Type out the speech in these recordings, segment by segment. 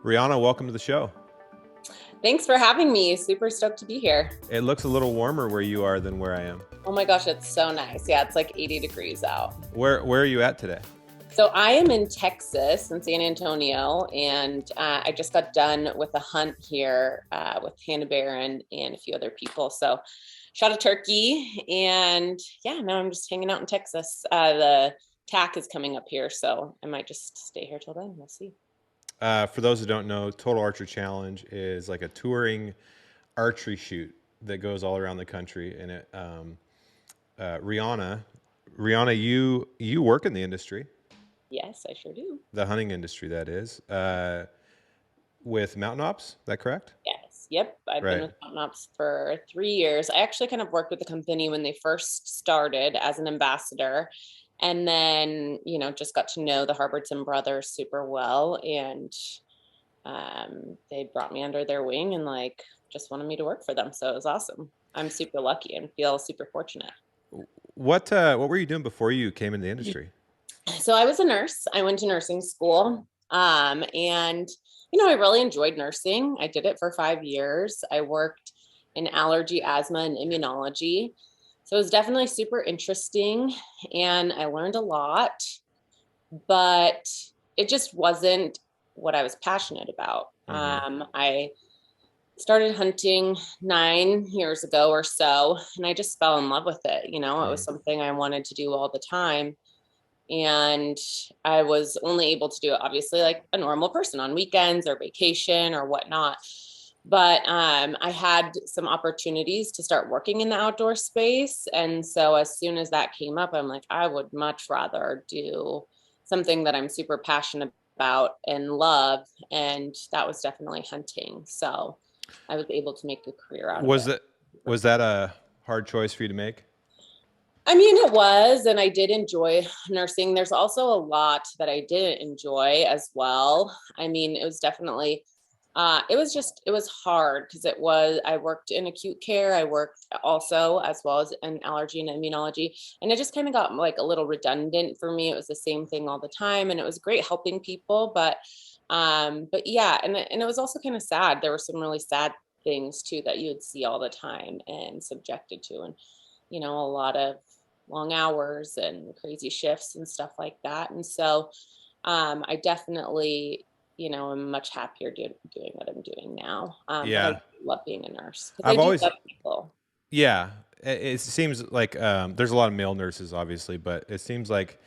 Rihana, welcome to the show. Thanks for having me. Super stoked to be here. It looks a little warmer where you are than where I am. Oh my gosh, it's so nice. Yeah, it's like 80 degrees out. Where are you at today? So I am in Texas, in San Antonio, and I just got done with a hunt here with Hannah Barron and a few other people. So shot a turkey, and yeah, now I'm just hanging out in Texas. The TAC is coming up here, so I might just stay here till then. We'll see. For those who don't know, Total Archer Challenge is like a touring archery shoot that goes all around the country. And it, Rihana, you work in the industry. Yes, I sure do. The hunting industry, that is, with Mtn Ops. Is that correct? Yes. Yep. I've been with Mtn Ops for 3 years. I actually kind of worked with the company when they first started as an ambassador. And then, just got to know the Harbordson brothers super well. And they brought me under their wing and just wanted me to work for them. So it was awesome. I'm super lucky and feel super fortunate. What were you doing before you came into the industry? So I was a nurse. I went to nursing school. And I really enjoyed nursing. I did it for 5 years. I worked in allergy, asthma, and immunology. So it was definitely super interesting, and I learned a lot, but it just wasn't what I was passionate about. I started hunting 9 years ago or so, and I just fell in love with it. It was something I wanted to do all the time. And I was only able to do it, obviously, like a normal person on weekends or vacation or whatnot. But I had some opportunities to start working in the outdoor space. And so as soon as that came up, I'm like, I would much rather do something that I'm super passionate about and love. And that was definitely hunting. So I was able to make a career out of it. Was that a hard choice for you to make? I mean, it was, and I did enjoy nursing. There's also a lot that I didn't enjoy as well. I mean, it was definitely, it was hard because I worked in acute care. I worked also as well as in allergy and immunology. And it just kind of got like a little redundant for me. It was the same thing all the time. And it was great helping people, but yeah, and it was also kind of sad. There were some really sad things too that you would see all the time and subjected to. And a lot of long hours and crazy shifts and stuff like that. And so I definitely, am much happier doing what I'm doing now. Yeah. I love being a nurse. I've always love people. Yeah. It seems like there's a lot of male nurses, obviously, but it seems like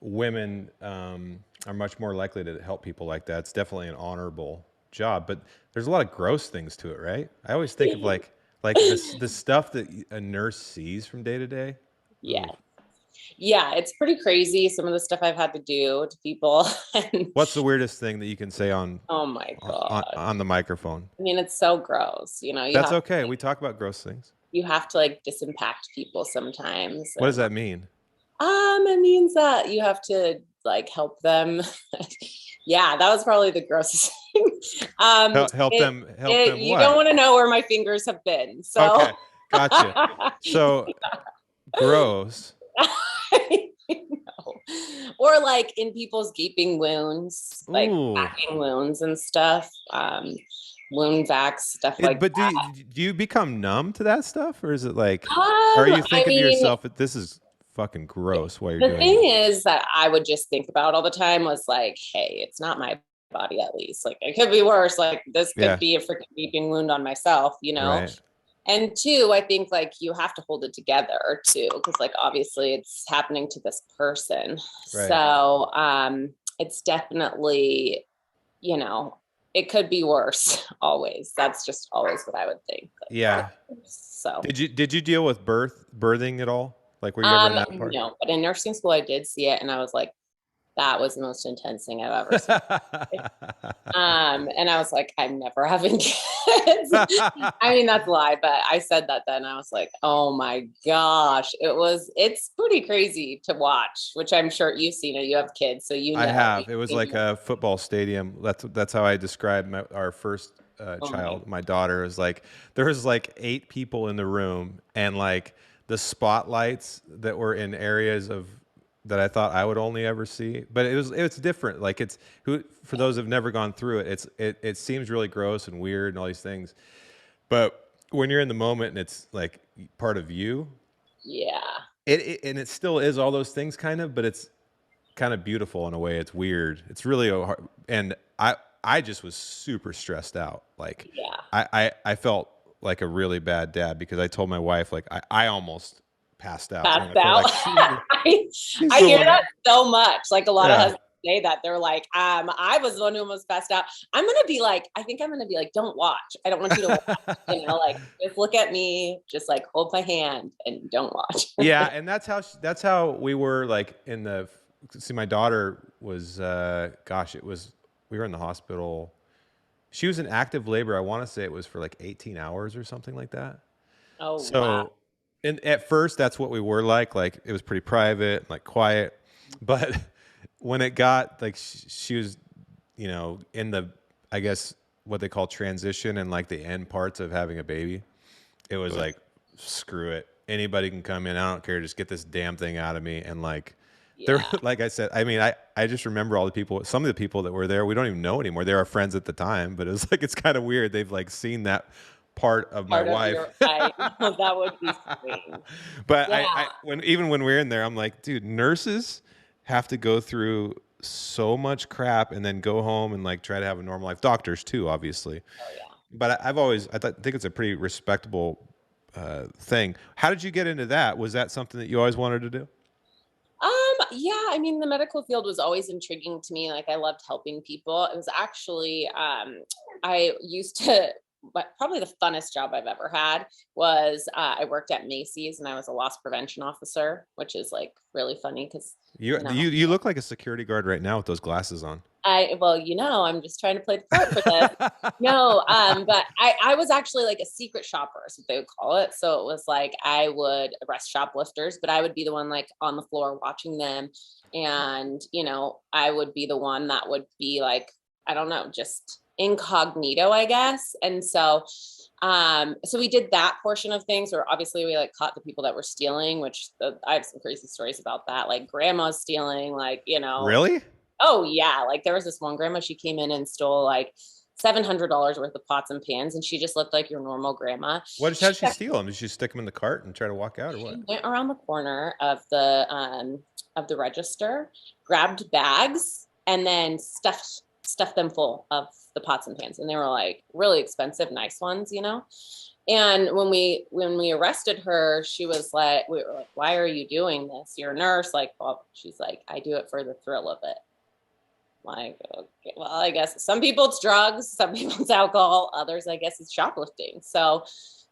women are much more likely to help people like that. It's definitely an honorable job, but there's a lot of gross things to it, right? I always think of like the stuff that a nurse sees from day to day. Yeah. Yeah, it's pretty crazy. Some of the stuff I've had to do to people. What's the weirdest thing that you can say on? Oh my God. On the microphone? I mean, it's so gross. That's okay. We talk about gross things. You have to disimpact people sometimes. What does that mean? It means that you have to help them. Yeah, that was probably the grossest thing. Help them. You don't want to know where my fingers have been. So okay, gotcha. So gross. Or in people's gaping wounds, packing wounds and stuff. Wound vacs, stuff like that. But do you become numb to that stuff, or is it or are you thinking to yourself that this is fucking gross while you're doing it? The thing is that I would just think about all the time was hey, it's not my body, at least. It could be worse. This could be a freaking gaping wound on myself, Right. And two, I think you have to hold it together too, because obviously it's happening to this person. Right. So it's definitely, it could be worse. Always. That's just always what I would think. Yeah. So did you deal with birthing at all? Were you ever in that part? No, but in nursing school I did see it, and I was like, that was the most intense thing I've ever seen. And I was like, I'm never having kids. I mean, that's a lie, but I said that then. I was like, oh my gosh, it's pretty crazy to watch, which I'm sure you've seen it. You have kids, so I have. It was like a football stadium. That's how I described our first child. My daughter was there was 8 people in the room, and the spotlights that were in areas of that I thought I would only ever see. But it's different. Like it's who for those who've never gone through it, it seems really gross and weird and all these things. But when you're in the moment and it's like part of you, Yeah. and it still is all those things kind of, but it's kind of beautiful in a way. It's weird. It's really a hard, and I just was super stressed out. Like Yeah. I felt like a really bad dad because I told my wife like I almost passed out. Passed I felt out. like she's I the hear one. that so much. Like a lot of Yeah. husbands say that. They're like, I was the one who almost passed out. I think I'm gonna be like, don't watch. I don't want you to watch. Like just look at me, just like hold my hand and don't watch. Yeah, and that's how we were like in the see my daughter was gosh, it was we were in the hospital. She was in active labor. I want to say it was for like 18 hours or something like that. Oh wow. So, and at first that's what we were like it was pretty private, like quiet. But when it got like she was, in the I guess what they call transition and like the end parts of having a baby, it was like screw it. Anybody can come in. I don't care. Just get this damn thing out of me. And like there, Yeah. like I said, I mean, I just remember all the people. Some of the people that were there, we don't even know anymore. They were our friends at the time, but it was like it's kind of weird. They've like seen that part of my Part of wife. your I know that would be strange. But Yeah. even when we're in there, I'm like, dude, nurses have to go through so much crap and then go home and like try to have a normal life. Doctors too, obviously. Oh yeah. But I've always think it's a pretty respectable thing. How did you get into that? Was that something that you always wanted to do? Yeah, I mean, the medical field was always intriguing to me. Like, I loved helping people. It was actually, I used to, but probably the funnest job I've ever had was I worked at Macys and I was a loss prevention officer, which is like really funny because, You you know, you look like a security guard right now with those glasses on. I'm just trying to play the part for this. No, but I was actually like a secret shopper, is what they would call it. So it was like I would arrest shoplifters, but I would be the one like on the floor watching them. And, I would be the one that would be like, I don't know, just incognito, I guess. And so we did that portion of things where obviously we like caught the people that were stealing, which I have some crazy stories about that, like grandma's stealing, like, Really? oh yeah, like there was this one grandma, she came in and stole like $700 worth of pots and pans, and she just looked like your normal grandma. How did she steal them? Did she stick them in the cart and try to walk out, or what? She went around the corner of the register, grabbed bags, and then stuffed them full of the pots and pans, and they were like really expensive, nice ones. And when we arrested her, she was like, we were like, "Why are you doing this? You're a nurse." Like, well, she's like, "I do it for the thrill of it." Like, okay, well, I guess some people it's drugs, some people it's alcohol, others I guess it's shoplifting. So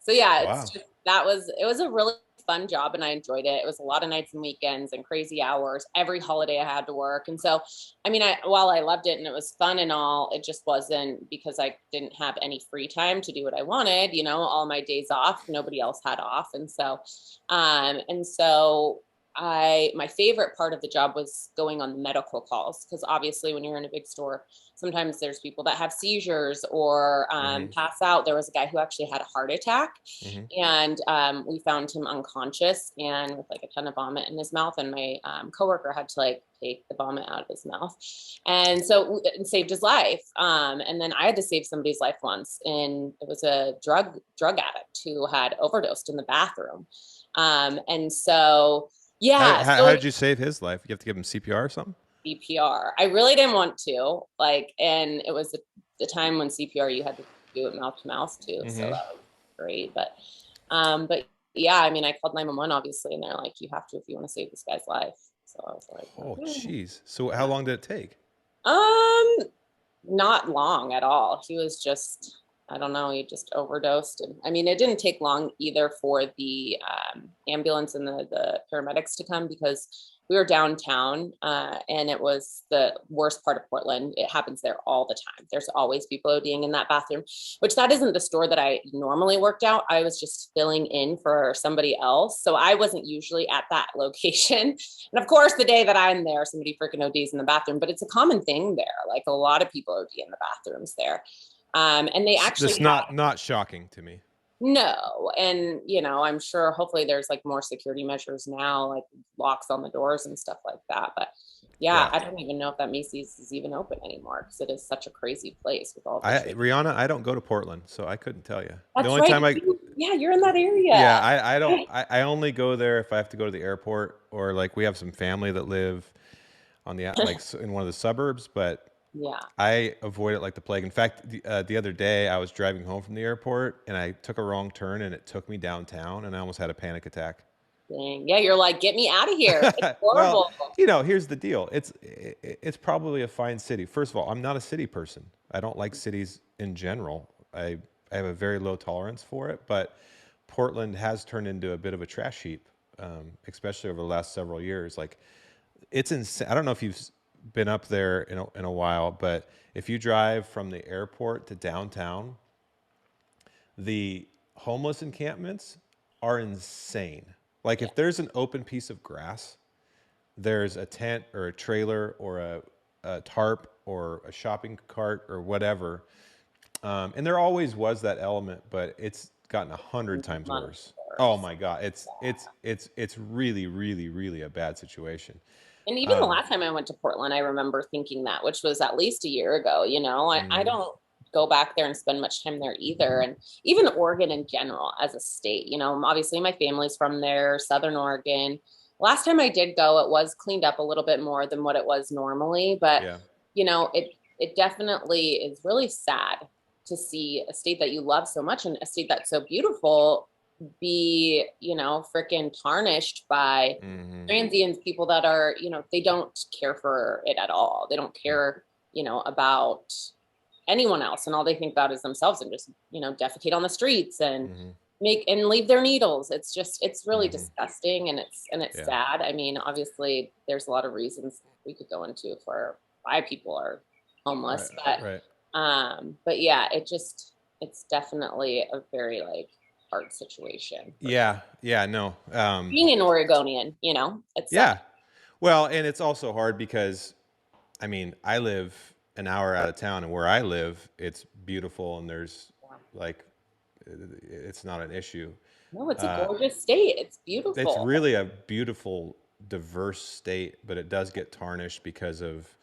yeah, Wow. it was a really fun job and I enjoyed it. It was a lot of nights and weekends and crazy hours. Every holiday I had to work. And so, I mean, while I loved it and it was fun and all, it just wasn't because I didn't have any free time to do what I wanted, all my days off, nobody else had off. And so my favorite part of the job was going on the medical calls because obviously when you're in a big store, sometimes there's people that have seizures or Hmm. pass out. There was a guy who actually had a heart attack, Hmm. and we found him unconscious and with like a ton of vomit in his mouth. And my coworker had to like take the vomit out of his mouth, and so it saved his life. And then I had to save somebody's life once, and it was a drug addict who had overdosed in the bathroom. And so yeah, How so did you save his life? You have to give him CPR or something? CPR. I really didn't want to, like, and it was the time when CPR you had to do it mouth to mouth too, so that Hmm. was great. But yeah, I mean, I called 911 obviously, and they're like, you have to if you want to save this guy's life. So I was like, Oh, "Okay." jeez. So how Yeah. long did it take? Um, Not long at all. He was just, I don't know, he just overdosed. And I mean, it didn't take long either for the ambulance and the paramedics to come because we were downtown and it was the worst part of Portland. It happens there all the time. There's always people ODing in that bathroom, which that isn't the store that I normally worked out. I was just filling in for somebody else. So I wasn't usually at that location. And of course, the day that I'm there, somebody freaking ODs in the bathroom, but it's a common thing there. Like a lot of people OD in the bathrooms there. And they That's actually not shocking to me. No. And, I'm sure hopefully there's like more security measures now, like locks on the doors and stuff like that. But yeah, Yeah. I don't even know if that Macy's is even open anymore because it is such a crazy place with all the trade. Rihanna, I don't go to Portland, so I couldn't tell you. The That's only right. time I, Yeah, you're in that yeah, area. I don't, I only go there if I have to go to the airport, or like we have some family that live on the, in one of the suburbs, but Yeah. I avoid it like the plague. In fact, the other day I was driving home from the airport and I took a wrong turn and it took me downtown and I almost had a panic attack. Dang. Yeah, you're like, get me out of here. It's Well, horrible. here's the deal. It's probably a fine city. First of all, I'm not a city person. I don't like cities in general. I have a very low tolerance for it, but Portland has turned into a bit of a trash heap, especially over the last several years. Like it's insane. I don't know if you've been up there in a while, but if you drive from the airport to downtown, the homeless encampments are insane. Like Yeah. if there's an open piece of grass, there's a tent or a trailer or a tarp or a shopping cart or whatever. And there always was that element, but it's gotten 100 times Much worse. Oh worse. my God, it's really, really, really a bad situation. And even the last time I went to Portland, I remember thinking that, which was at least a year ago. I Mhm. don't go back there and spend much time there either. And even Oregon in general as a state, obviously my family's from there, Southern Oregon. Last time I did go, it was cleaned up a little bit more than what it was normally. But, Yeah. it definitely is really sad to see a state that you love so much and a state that's so beautiful be, freaking tarnished by Hmm. transients, people that are, they don't care for it at all. They don't care, about anyone else. And all they think about is themselves and just, defecate on the streets and Hmm. make and leave their needles. It's really Hmm. disgusting and it's Yeah. sad. I mean, obviously there's a lot of reasons we could go into for why people are Right. homeless, Right. but yeah, it's definitely a very like hard situation for sure. Yeah. Yeah. No. Being an Oregonian, it sucks. Yeah. Well, and it's also hard because, I mean, I live an hour out of town, and where I live, it's beautiful, and there's like, it's not an issue. No, it's a Uh, gorgeous state. It's it's beautiful. really a beautiful, diverse state, but it does get tarnished because of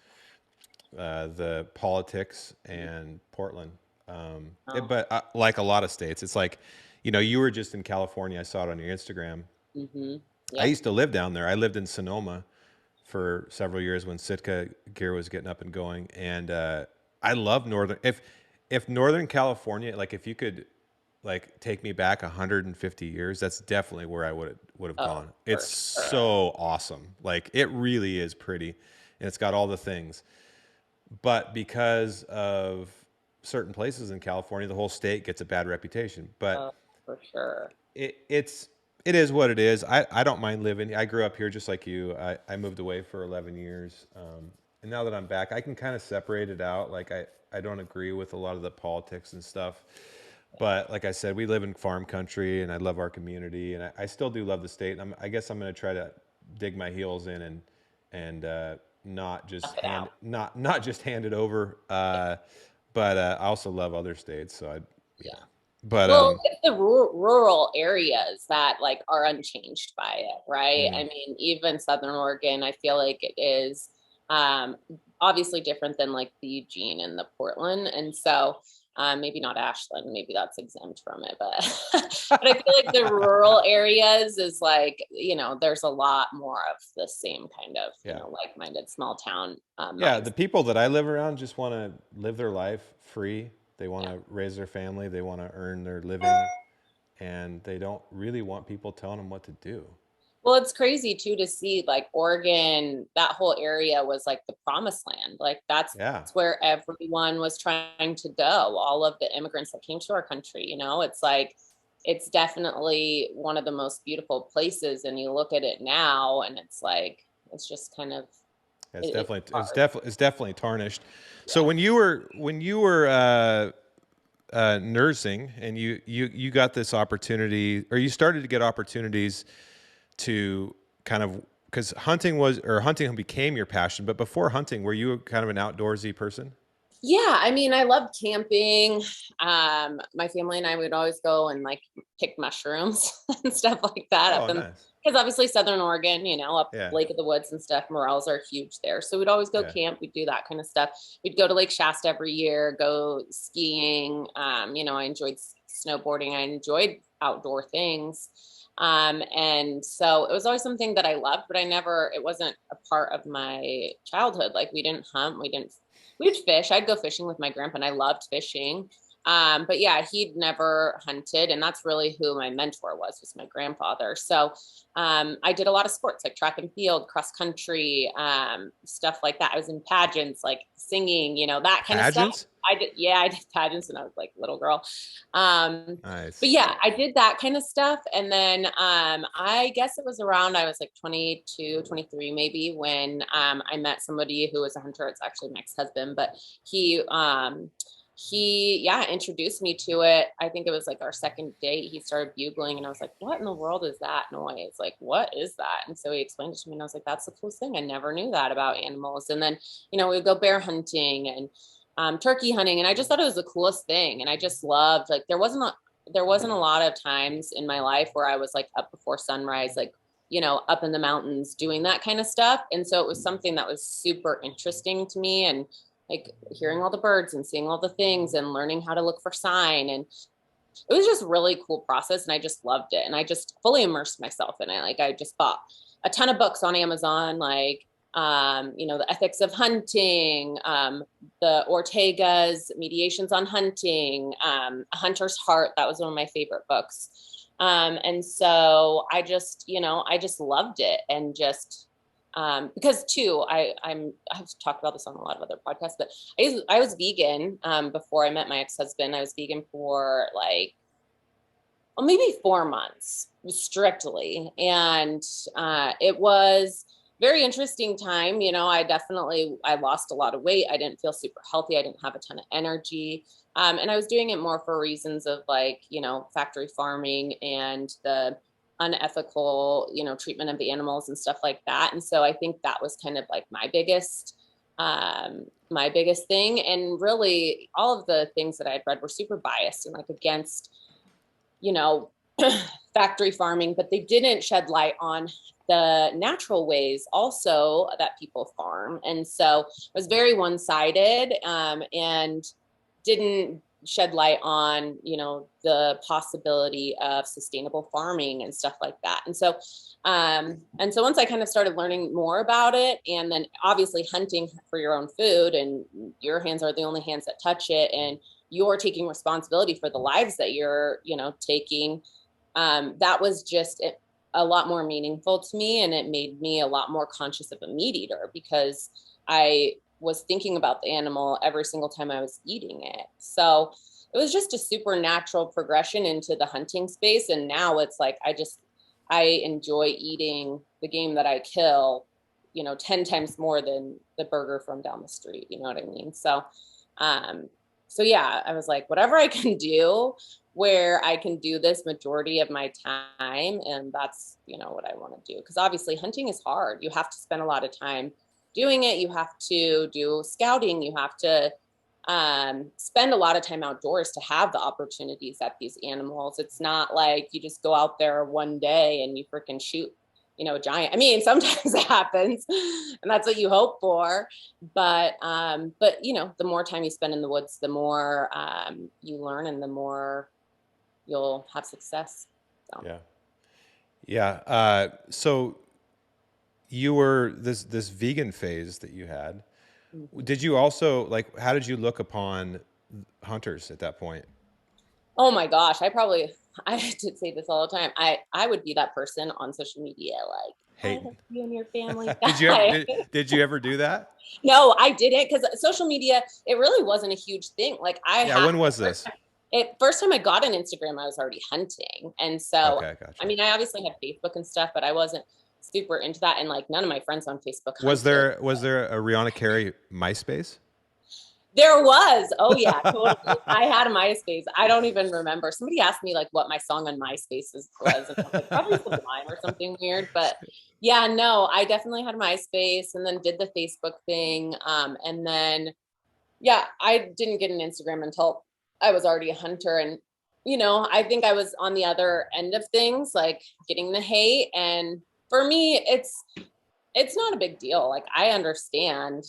the politics and Portland. Oh, But like a lot of states, it's like, you were just in California. I saw it on your Instagram. mm-hmm. I Yep. used to live down there. I lived in Sonoma for several years when Sitka gear was getting up and going, and I love northern. If Northern California, like if you could, like take me back 150 years, that's definitely where I would have Oh, gone. It's for sure. so awesome. Like it really is pretty, and it's got all the things. But because of certain places in California, the whole state gets a bad reputation. But Oh, for sure. it is what it is. I don't mind living. I grew up here just like you. I moved away for 11 years. And now that I'm back, I can kind of separate it out. Like I don't agree with a lot of the politics and stuff. But like I said, we live in farm country and I love our community and I still do love the state. I guess I'm going to try to dig my heels in and not just Tough it out. not just hand it over. Yeah. But I also love other states. So yeah. Yeah. But Well, it's the rural areas that like are unchanged by it, right? I mhm. mean, even Southern Oregon, I feel like it is um, obviously different than like the Eugene and the Portland, and so maybe not Ashland, maybe that's exempt from it, but but I feel like the rural areas is like there's a lot more of the same kind of Yeah. like-minded small town Yeah, mindset. the people that I live around just want to live their life free. They want to raise their family. They want to earn their living, and they don't really want people telling them what to do. Well, it's crazy too to see like Oregon, that whole area was like the promised land. Like that's Yeah, where everyone was trying to go. All of the immigrants that came to our country, it's like it's definitely one of the most beautiful places. And you look at it now and it's like it's just kind of it's it's definitely hard. it's definitely tarnished. So Yeah. when you were nursing and you got this opportunity, or you started to get opportunities to kind of, because hunting became your passion, but before hunting, were you kind of an outdoorsy person? Yeah, I mean, I loved camping. My family and I would always go and like pick mushrooms and stuff like that up Oh, in, nice. because obviously Southern Oregon, up Yeah. Lake of the Woods and stuff, morels are huge there. So we'd always go Yeah. camp. We'd do that kind of stuff. We'd go to Lake Shasta every year, go skiing. I enjoyed snowboarding. I enjoyed outdoor things. And so it was always something that I loved, but it wasn't a part of my childhood. Like we didn't hunt, we'd fish. I'd go fishing with my grandpa and I loved fishing. But yeah, he'd never hunted. And that's really who my mentor was my grandfather. So I did a lot of sports like track and field, cross country, stuff like that. I was in pageants, like singing, that kind of stuff. Pageants? I did pageants when I was like a little girl. But Nice. yeah, I did that kind of stuff. And then I guess it was around, I was like 22, 23 maybe, when I met somebody who was a hunter. It's actually my ex-husband, but he introduced me to it. I think it was like our second date. He started bugling and I was like, what in the world is that noise? Like, what is that? And so he explained it to me and I was like, that's the coolest thing. I never knew that about animals. And then, we'd go bear hunting and turkey hunting. And I just thought it was the coolest thing. And I just loved, like, there wasn't a lot of times in my life where I was like up before sunrise, like, up in the mountains doing that kind of stuff. And so it was something that was super interesting to me, and like hearing all the birds and seeing all the things and learning how to look for sign. And it was just really cool process. And I just loved it. And I just fully immersed myself in it. Like I just bought a ton of books on Amazon, like, the ethics of hunting, the Ortega's Mediations on Hunting, A Hunter's Heart. That was one of my favorite books. And so I just loved it. And just, because too, I've talked about this on a lot of other podcasts, but I was vegan, before I met my ex-husband. I was vegan for like, well, maybe 4 months strictly. And, it was very interesting time. I lost a lot of weight. I didn't feel super healthy. I didn't have a ton of energy. And I was doing it more for reasons of like, factory farming and the unethical, treatment of the animals and stuff like that. And so I think that was kind of like my biggest thing. And really all of the things that I had read were super biased and like against, you know, factory farming, but they didn't shed light on the natural ways also that people farm. And so it was very one-sided, and didn't shed light on, the possibility of sustainable farming and stuff like that. And so once I kind of started learning more about it, and then obviously hunting for your own food, and your hands are the only hands that touch it, and you're taking responsibility for the lives that you're, taking, that was just a lot more meaningful to me. And it made me a lot more conscious of a meat eater, because I was thinking about the animal every single time I was eating it. So it was just a supernatural progression into the hunting space. And now it's like, I enjoy eating the game that I kill, 10 times more than the burger from down the street. You know what I mean? So yeah, I was like, whatever I can do where I can do this majority of my time. And that's, what I want to do. Because obviously hunting is hard. You have to spend a lot of time doing it. You have to do scouting. You have to spend a lot of time outdoors to have the opportunities at these animals. It's not like you just go out there one day and you freaking shoot, a giant. I mean, sometimes it happens and that's what you hope for. But the more time you spend in the woods, the more you learn, and the more you'll have success. So. Yeah. Yeah. So you were this vegan phase that you had. Did you also how did you look upon hunters at that point? Oh my gosh, I did say this all the time. I would be that person on social media, like, I Hating. hope you and your family die. Did you ever do that? No, I didn't, because social media, it really wasn't a huge thing. Like When was this? First time I got an Instagram, I was already hunting. And so, Okay, gotcha. I mean, I obviously had Facebook and stuff, but I wasn't super into that. And like none of my friends on Facebook hunted. Was there a Rihana Cary MySpace? There was. Oh yeah, totally. I had a MySpace. I don't even remember. Somebody asked me like what my song on MySpace was, and I was like, probably Sublime or something weird. But yeah, no, I definitely had MySpace, and then did the Facebook thing. And then, Yeah, I didn't get an Instagram until I was already a hunter. And, I think I was on the other end of things, like getting the hate. And for me, it's not a big deal. Like I understand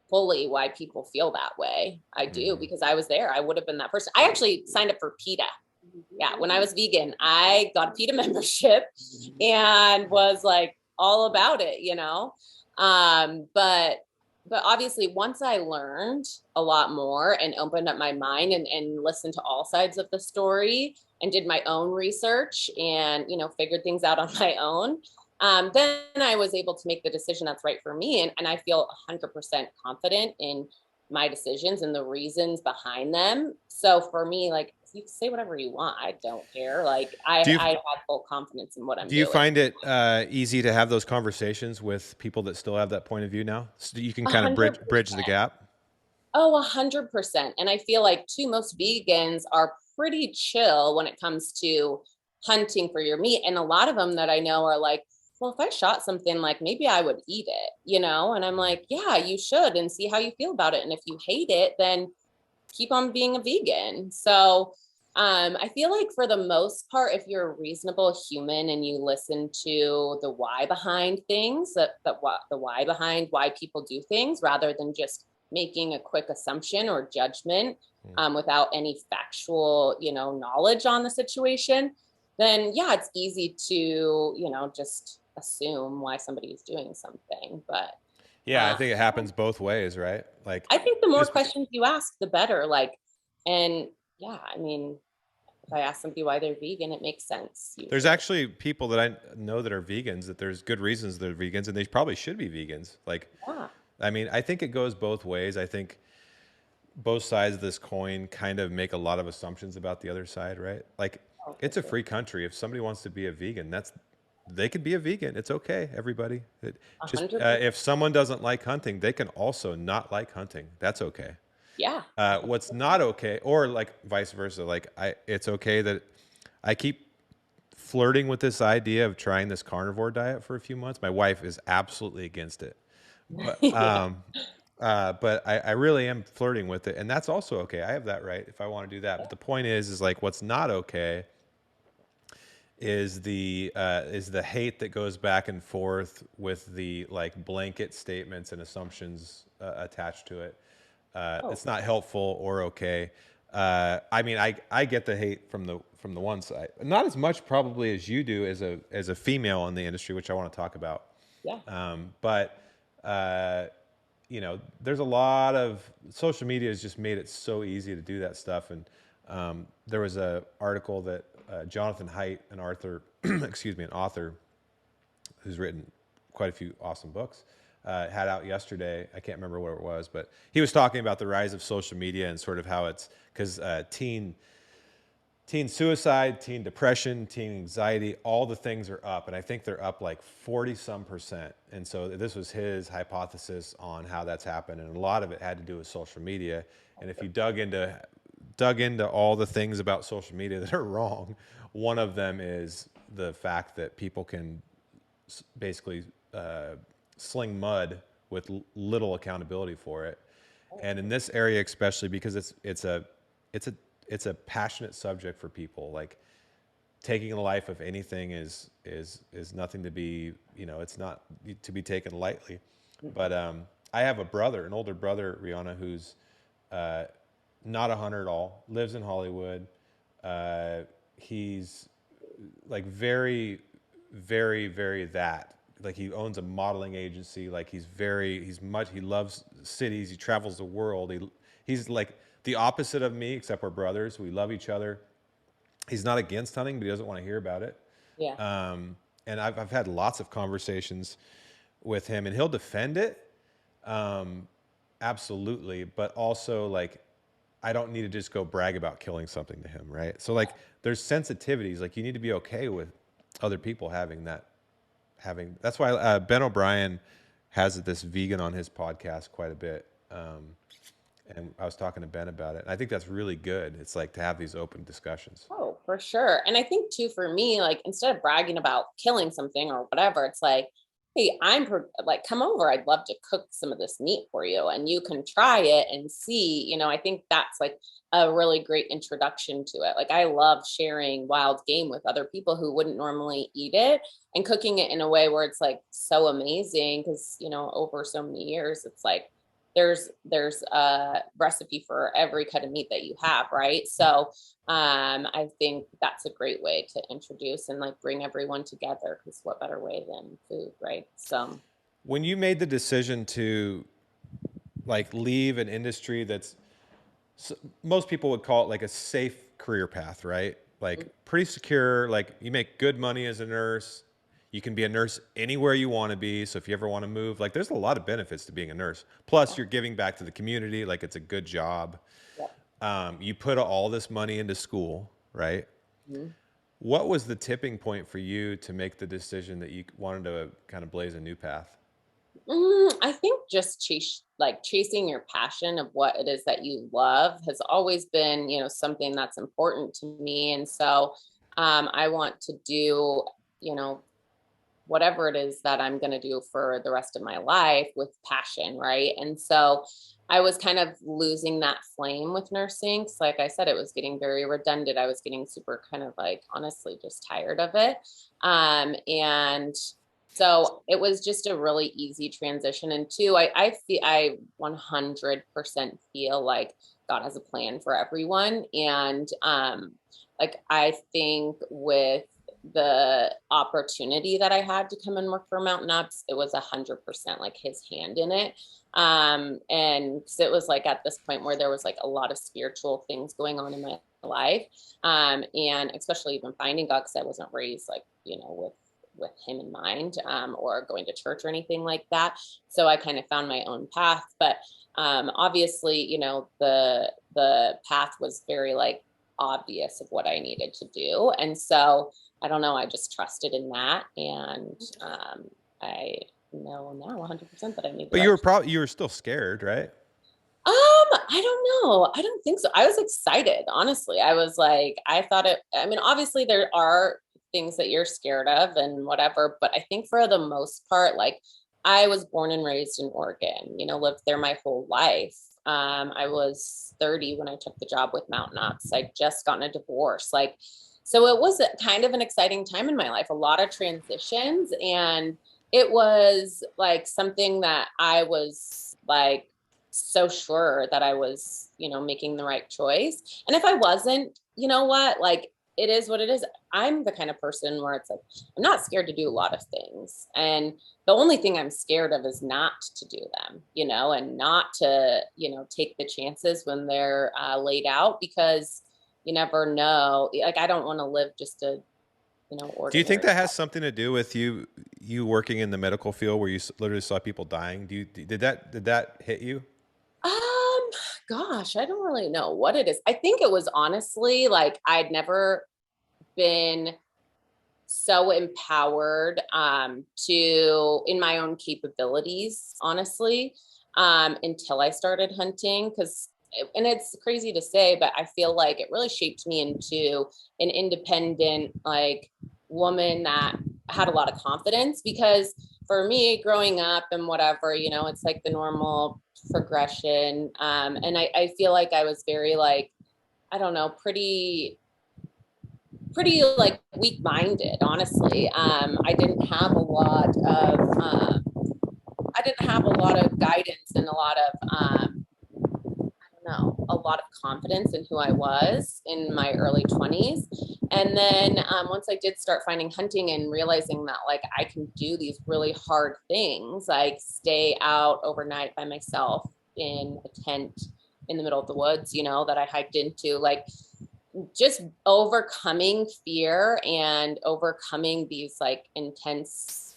fully why people feel that way. I do Mhm. because I was there. I would have been that person. I actually signed up for PETA. Yeah, when I was vegan, I got a PETA membership and was like all about it. But obviously once I learned a lot more and opened up my mind and listened to all sides of the story and did my own research and figured things out on my own, then I was able to make the decision that's right for me. And I feel 100% confident in my decisions and the reasons behind them. So for me, like, you can say whatever you want. I don't care. Like, Do you I have full confidence in what I'm do you doing. find it easy to have those conversations with people that still have that point of view now, so that you can A kind of hundred bridge the percent. gap? Oh, 100%. And I feel like too, most vegans are pretty chill when it comes to hunting for your meat. And a lot of them that I know are like, well, if I shot something, like maybe I would eat it. And I'm like, yeah, you should and see how you feel about it. And if you hate it, then keep on being a vegan. So I feel like for the most part, if you're a reasonable human and you listen to the why behind things, that what the why behind why people do things, rather than just making a quick assumption or judgment without any factual, knowledge on the situation, then yeah, it's easy to, just assume why somebody is doing something. But Yeah, I uh, think it happens both ways, right? Like, I think the more just questions you ask, the better. Like, and yeah, I mean, if I ask somebody why they're vegan, it makes sense there's usually. actually people that I know that are vegans, that there's good reasons they're vegans, and they probably should be vegans. Like, Yeah. I mean, I think it goes both ways. I think both sides of this coin kind of make a lot of assumptions about the other side, right? Like, Oh, for it's a sure. free country. If somebody wants to be a vegan, they could be a vegan. It's okay, everybody. A Just hundred percent. if someone doesn't like hunting, they can also not like hunting. That's okay. Yeah. What's not okay, or like vice versa, like it's okay that I keep flirting with this idea of trying this carnivore diet for a few months. My wife is absolutely against it, but Yeah. I really am flirting with it, and that's also okay. I have that right if I want to do that. But the point is like what's not okay is the hate that goes back and forth with the like blanket statements and assumptions attached to it. Oh, It's not helpful or okay. I mean, I get the hate from the one side, not as much probably as you do as a female in the industry, which I want to talk about. yeah. But there's a lot of social media has just made it so easy to do that stuff. And there was a article that Jonathan Haidt, an author, excuse me, an author who's written quite a few awesome books, had out yesterday. I can't remember what it was, but he was talking about the rise of social media and sort of how it's because teen suicide, teen depression, teen anxiety, all the things are up. And I think they're up like 40 some percent. And so this was his hypothesis on how that's happened. And a lot of it had to do with social media. And if you dug into all the things about social media that are wrong, one of them is the fact that people can basically sling mud with little accountability for it. And in this area, especially because it's a it's a passionate subject for people. Like taking the life of anything is nothing to be it's not to be taken lightly. But I have a brother, an older brother, Rihanna, who's uh, not a hunter at all. Lives in Hollywood. He's like very, very, very that. Like he owns a modeling agency. Like he loves cities. He travels the world. He's like the opposite of me, except we're brothers. We love each other. He's not against hunting, but he doesn't want to hear about it. Yeah. And I've had lots of conversations with him, and he'll defend it, absolutely. But also, like, I don't need to just go brag about killing something to him, right? So, like, there's sensitivities. Like, you need to be okay with other people having that. That's why Ben O'Brien has this vegan on his podcast quite a bit. And I was talking to Ben about it. And I think that's really good. It's like to have these open discussions. Oh, for sure. And I think too, for me, like instead of bragging about killing something or whatever, it's like, hey, like, come over. I'd love to cook some of this meat for you and you can try it and see, I think that's like a really great introduction to it. Like, I love sharing wild game with other people who wouldn't normally eat it and cooking it in a way where it's like so amazing because, over so many years, it's like, there's a recipe for every cut of meat that you have, right? So I think that's a great way to introduce and like bring everyone together, because what better way than food, right? So When you made the decision to like leave an industry that's most people would call it like a safe career path, right? Like pretty secure, like you make good money as a nurse. You can be a nurse anywhere you want to be. So if you ever want to move, like there's a lot of benefits to being a nurse. Plus you're giving back to the community. Like it's a good job. yeah. You put all this money into school, right? Mhm. What was the tipping point for you to make the decision that you wanted to kind of blaze a new path? I think just chasing your passion of what it is that you love has always been, something that's important to me. And so I want to do, you know, whatever it is that I'm going to do for the rest of my life with passion, right? And so I was kind of losing that flame with nursing. So like I said, it was getting very redundant. I was getting super kind of like honestly just tired of it. And so it was just a really easy transition. And two, I 100% feel like God has a plan for everyone. And like I think with the opportunity that I had to come and work for Mtn Ops, it was 100% like his hand in it. And so it was like at this point where there was like a lot of spiritual things going on in my life. And especially even finding God, because I wasn't raised like, with him in mind, or going to church or anything like that. So I kind of found my own path. But obviously, the path was very like obvious of what I needed to do. And so I don't know, I just trusted in that. And I know now 100% that I made the But right. you were still scared, right? I don't know. I don't think so. I was excited, honestly. I was like, I mean, obviously there are things that you're scared of and whatever, but I think for the most part, like I was born and raised in Oregon, lived there my whole life. I was 30 when I took the job with Mtn Ops. I'd just gotten a divorce. Like, so it was kind of an exciting time in my life, a lot of transitions. And it was like something that I was like so sure that I was, making the right choice. And if I wasn't, you know what, like it is what it is. I'm the kind of person where it's like, I'm not scared to do a lot of things. And the only thing I'm scared of is not to do them, and not to, take the chances when they're laid out, because you never know. Like, I don't want to live just a, Do you think ordinary that has life. something to do with you working in the medical field where you literally saw people dying? Did that hit you? Um, Gosh, I don't really know what it is. I think it was honestly like I'd never been so empowered to in my own capabilities, honestly, until I started hunting. Because and it's crazy to say, but I feel like it really shaped me into an independent like woman that had a lot of confidence. Because for me growing up and whatever, it's like the normal progression. And I feel like I was very like, I don't know, pretty like weak minded, honestly. I didn't have a lot of guidance and a lot of I don't know, a lot of confidence in who I was in my early 20s. And then once I did start finding hunting and realizing that like I can do these really hard things, like stay out overnight by myself in a tent in the middle of the woods, that I hiked into, like just overcoming fear and overcoming these like intense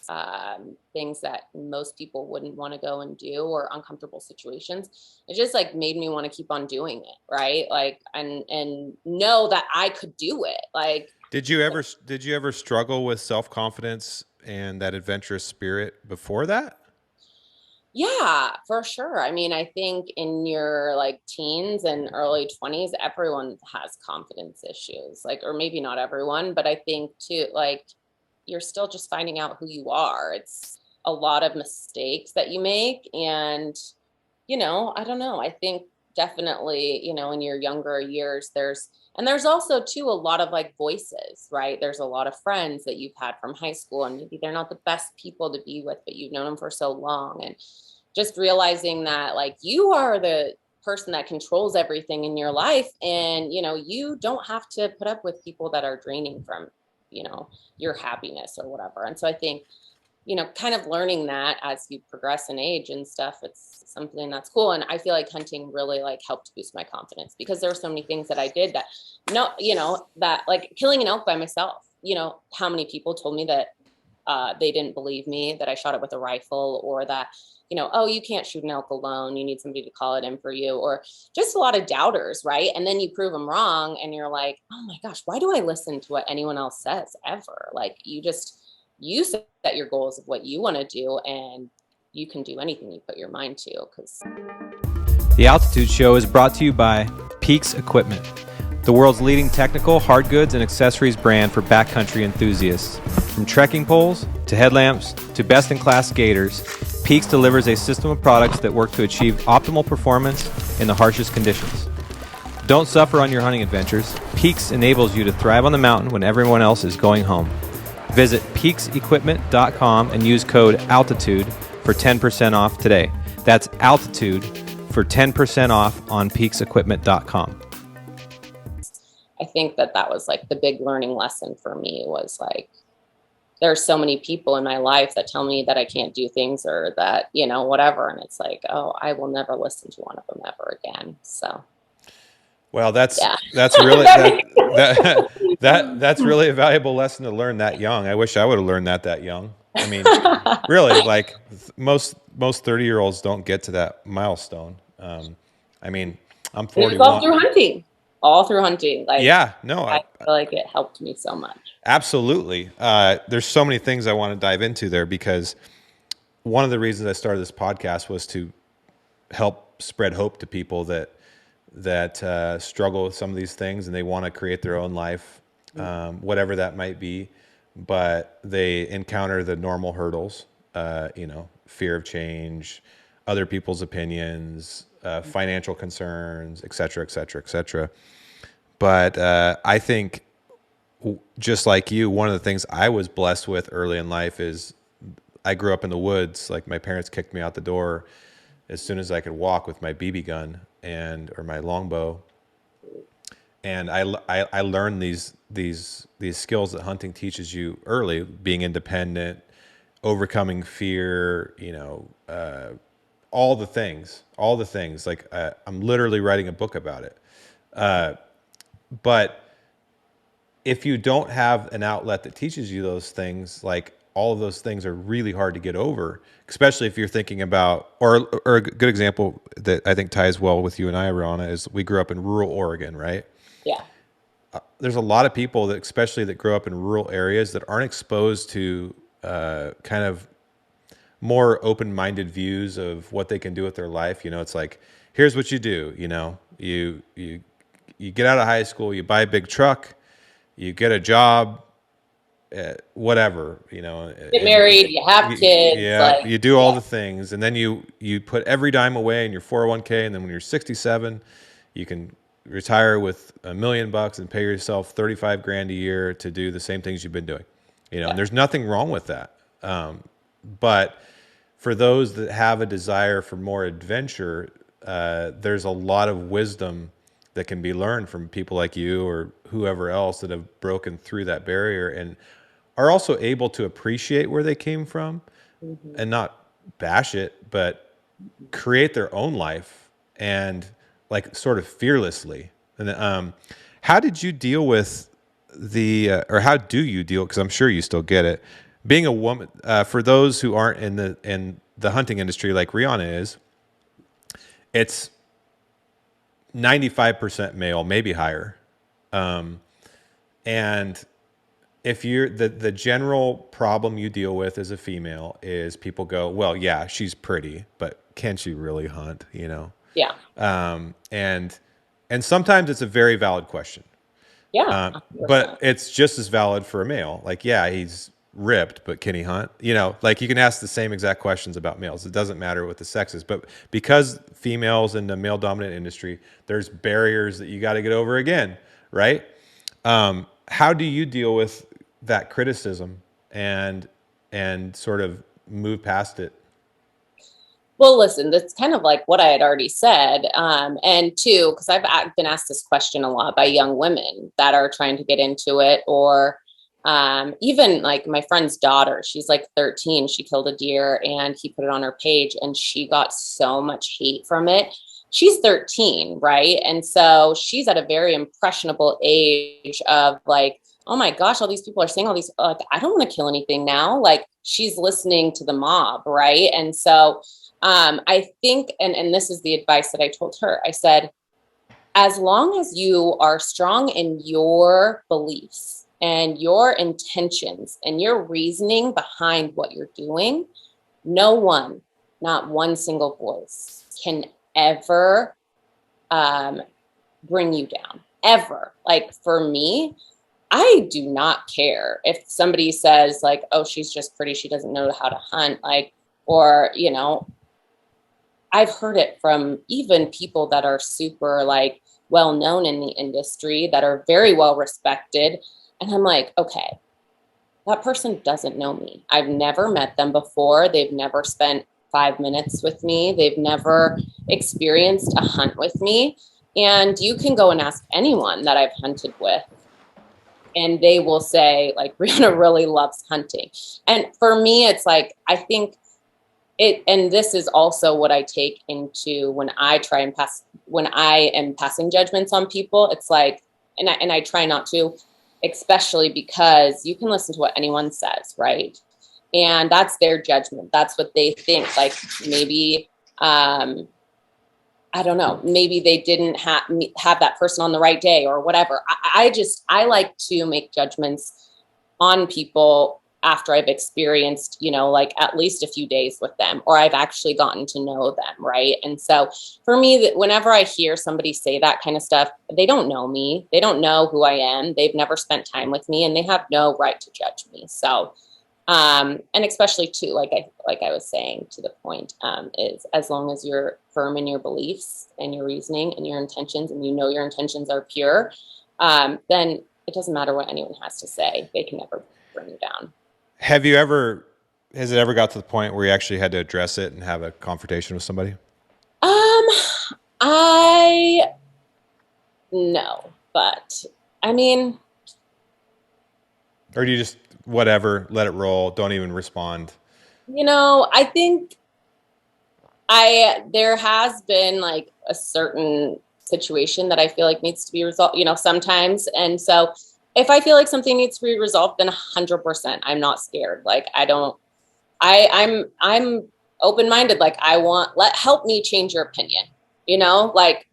things that most people wouldn't want to go and do, or uncomfortable situations. It just like made me want to keep on doing it, right? Like, and know that I could do it. Like, Did you ever struggle with self-confidence and that adventurous spirit before that? yeah, for sure. I mean, I think in your like teens and early 20s, everyone has confidence issues, like, or maybe not everyone, but I think too, like, you're still just finding out who you are. It's a lot of mistakes that you make. And, I don't know. I think definitely, in your younger years, there's also too a lot of like voices, right? There's a lot of friends that you've had from high school, and maybe they're not the best people to be with, but you've known them for so long. And just realizing that like you are the person that controls everything in your life, and you don't have to put up with people that are draining from your happiness or whatever. And so I think kind of learning that as you progress in age and stuff, it's something that's cool. And I feel like hunting really like helped boost my confidence, because there were so many things that I did that that like killing an elk by myself, how many people told me that they didn't believe me that I shot it with a rifle, or that, oh, you can't shoot an elk alone. You need somebody to call it in for you, or just a lot of doubters, right? And then you prove them wrong, and you're like, oh my gosh, why do I listen to what anyone else says ever? Like you set your goals of what you want to do, and you can do anything you put your mind to. Because The Altitude Show is brought to you by Peaks Equipment, the world's leading technical, hard goods, and accessories brand for backcountry enthusiasts. From trekking poles to headlamps to best-in-class gators, Peaks delivers a system of products that work to achieve optimal performance in the harshest conditions. Don't suffer on your hunting adventures. Peaks enables you to thrive on the mountain when everyone else is going home. Visit peaksequipment.com and use code ALTITUDE for 10% off today. That's ALTITUDE for 10% off on peaksequipment.com. I think that was like the big learning lesson for me, was like, there are so many people in my life that tell me that I can't do things, or that, whatever. And it's like, oh, I will never listen to one of them ever again. So. Well, that's really that's really a valuable lesson to learn that young. I wish I would have learned that young. I mean, really, like most 30-year-olds don't get to that milestone. I mean, I'm 41. It was all through hunting. Like, yeah, no, I feel like it helped me so much. Absolutely. There's so many things I want to dive into there, because one of the reasons I started this podcast was to help spread hope to people that struggle with some of these things, and they want to create their own life, whatever that might be, but they encounter the normal hurdles, fear of change, other people's opinions, financial concerns, et cetera, et cetera, et cetera. But I think, just like you, one of the things I was blessed with early in life is I grew up in the woods. Like, my parents kicked me out the door as soon as I could walk with my BB gun or my longbow, and I learned these skills that hunting teaches you early: being independent, overcoming fear, all the things. Like, I'm literally writing a book about it. But if you don't have an outlet that teaches you those things, like, all of those things are really hard to get over, especially if you're thinking about, or a good example that I think ties well with you and I, Rihana, is we grew up in rural Oregon, right? Yeah. There's a lot of people that, especially that grow up in rural areas, that aren't exposed to kind of more open-minded views of what they can do with their life. It's like, here's what you do. You get out of high school, you buy a big truck, you get a job, whatever, get married, you have kids. Yeah, you do all the things, and then you put every dime away in your 401k, and then when you're 67, you can retire with $1 million and pay yourself 35 grand a year to do the same things you've been doing. And there's nothing wrong with that. But for those that have a desire for more adventure, there's a lot of wisdom that can be learned from people like you or whoever else that have broken through that barrier and are also able to appreciate where they came from, and not bash it, but create their own life, and like sort of fearlessly. And how did you deal with or how do you deal? Because I'm sure you still get it, being a woman. For those who aren't in the hunting industry like Rihana is, it's 95% male, maybe higher, and if you're the general problem you deal with as a female is people go, well, yeah, she's pretty, but can she really hunt? Yeah. And sometimes it's a very valid question. Yeah. But it's just as valid for a male. Like, yeah, he's ripped, but can he hunt? You know, like you can ask the same exact questions about males. It doesn't matter what the sex is, but because females in the male dominant industry, there's barriers that you got to get over again, right? How do you deal with that criticism and sort of move past it? Well, listen, that's kind of like what I had already said. And two, because been asked this question a lot by young women that are trying to get into it, or even like my friend's daughter, she's like 13. She killed a deer and he put it on her page and she got so much hate from it. She's 13, right? And so she's at a very impressionable age of like, oh my gosh, all these people are saying all these, like, I don't want to kill anything now. Like she's listening to the mob, right? And so I think, and this is the advice that I told her, I said, as long as you are strong in your beliefs and your intentions and your reasoning behind what you're doing, no one, not one single voice can ever bring you down, ever. Like for me, I do not care if somebody says like, oh, she's just pretty, she doesn't know how to hunt, like, or, you know, I've heard it from even people that are super like well known in the industry that are very well respected. And I'm like, okay, that person doesn't know me. I've never met them before. They've never spent 5 minutes with me. They've never experienced a hunt with me. And you can go and ask anyone that I've hunted with, and they will say, like, Rihana really loves hunting. And for me, it's like, I think and this is also what I take into when I try and when I am passing judgments on people. It's like, and I try not to, especially because you can listen to what anyone says, right? And that's their judgment. That's what they think. Like maybe, I don't know, maybe they didn't have that person on the right day or whatever. I like to make judgments on people after I've experienced, you know, like at least a few days with them, or I've actually gotten to know them, right? And so for me, whenever I hear somebody say that kind of stuff, they don't know me. They don't know who I am. They've never spent time with me, and they have no right to judge me. So, and especially too, like I was saying to the point, is as long as you're firm in your beliefs and your reasoning and your intentions, and you know your intentions are pure, then it doesn't matter what anyone has to say. They can never bring you down. Has it ever got to the point where you actually had to address it and have a confrontation with somebody? I no, but I mean, Or do you just whatever, let it roll, don't even respond? you know, I think there has been like a certain situation that I feel like needs to be resolved, you know, sometimes. And so if I feel like something needs to be resolved, then 100%, I'm not scared. Like I'm open-minded. Like help me change your opinion, you know, like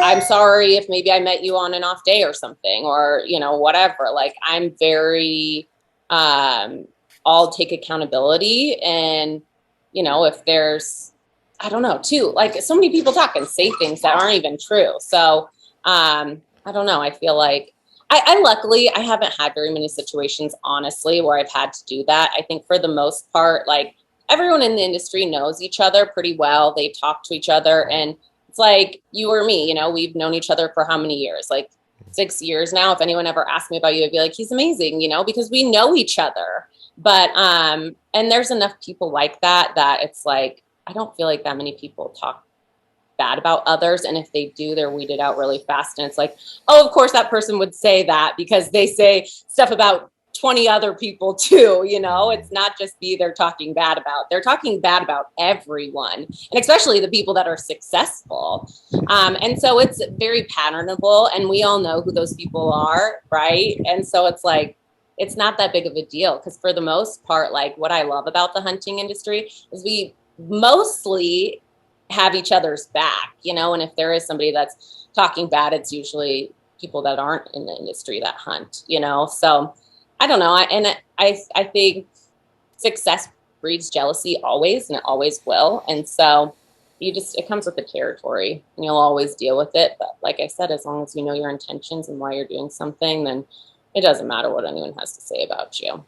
I'm sorry if maybe I met you on an off day or something, or, you know, whatever. Like I'm very, I'll take accountability. And, you know, if there's, I don't know too, like so many people talk and say things that aren't even true. So, I don't know. I feel like I luckily I haven't had very many situations, honestly, where I've had to do that. I think for the most part, like everyone in the industry knows each other pretty well. They talk to each other, and it's like you or me, you know, we've known each other for how many years? Like 6 years now. If anyone ever asked me about you, I'd be like, he's amazing, you know, because we know each other. But and there's enough people like that it's like I don't feel like that many people talk bad about others, and if they do, they're weeded out really fast. And it's like, oh, of course that person would say that because they say stuff about 20 other people too, you know. It's not just me they're talking bad about. They're talking bad about everyone, and especially the people that are successful. And so it's very patternable, and we all know who those people are, right? And so it's like it's not that big of a deal, because for the most part, like what I love about the hunting industry is we mostly have each other's back, you know. And if there is somebody that's talking bad, it's usually people that aren't in the industry that hunt, you know. So I don't know. I think success breeds jealousy always, and it always will. And so it comes with the territory, and you'll always deal with it. But like I said, as long as you know your intentions and why you're doing something, then it doesn't matter what anyone has to say about you.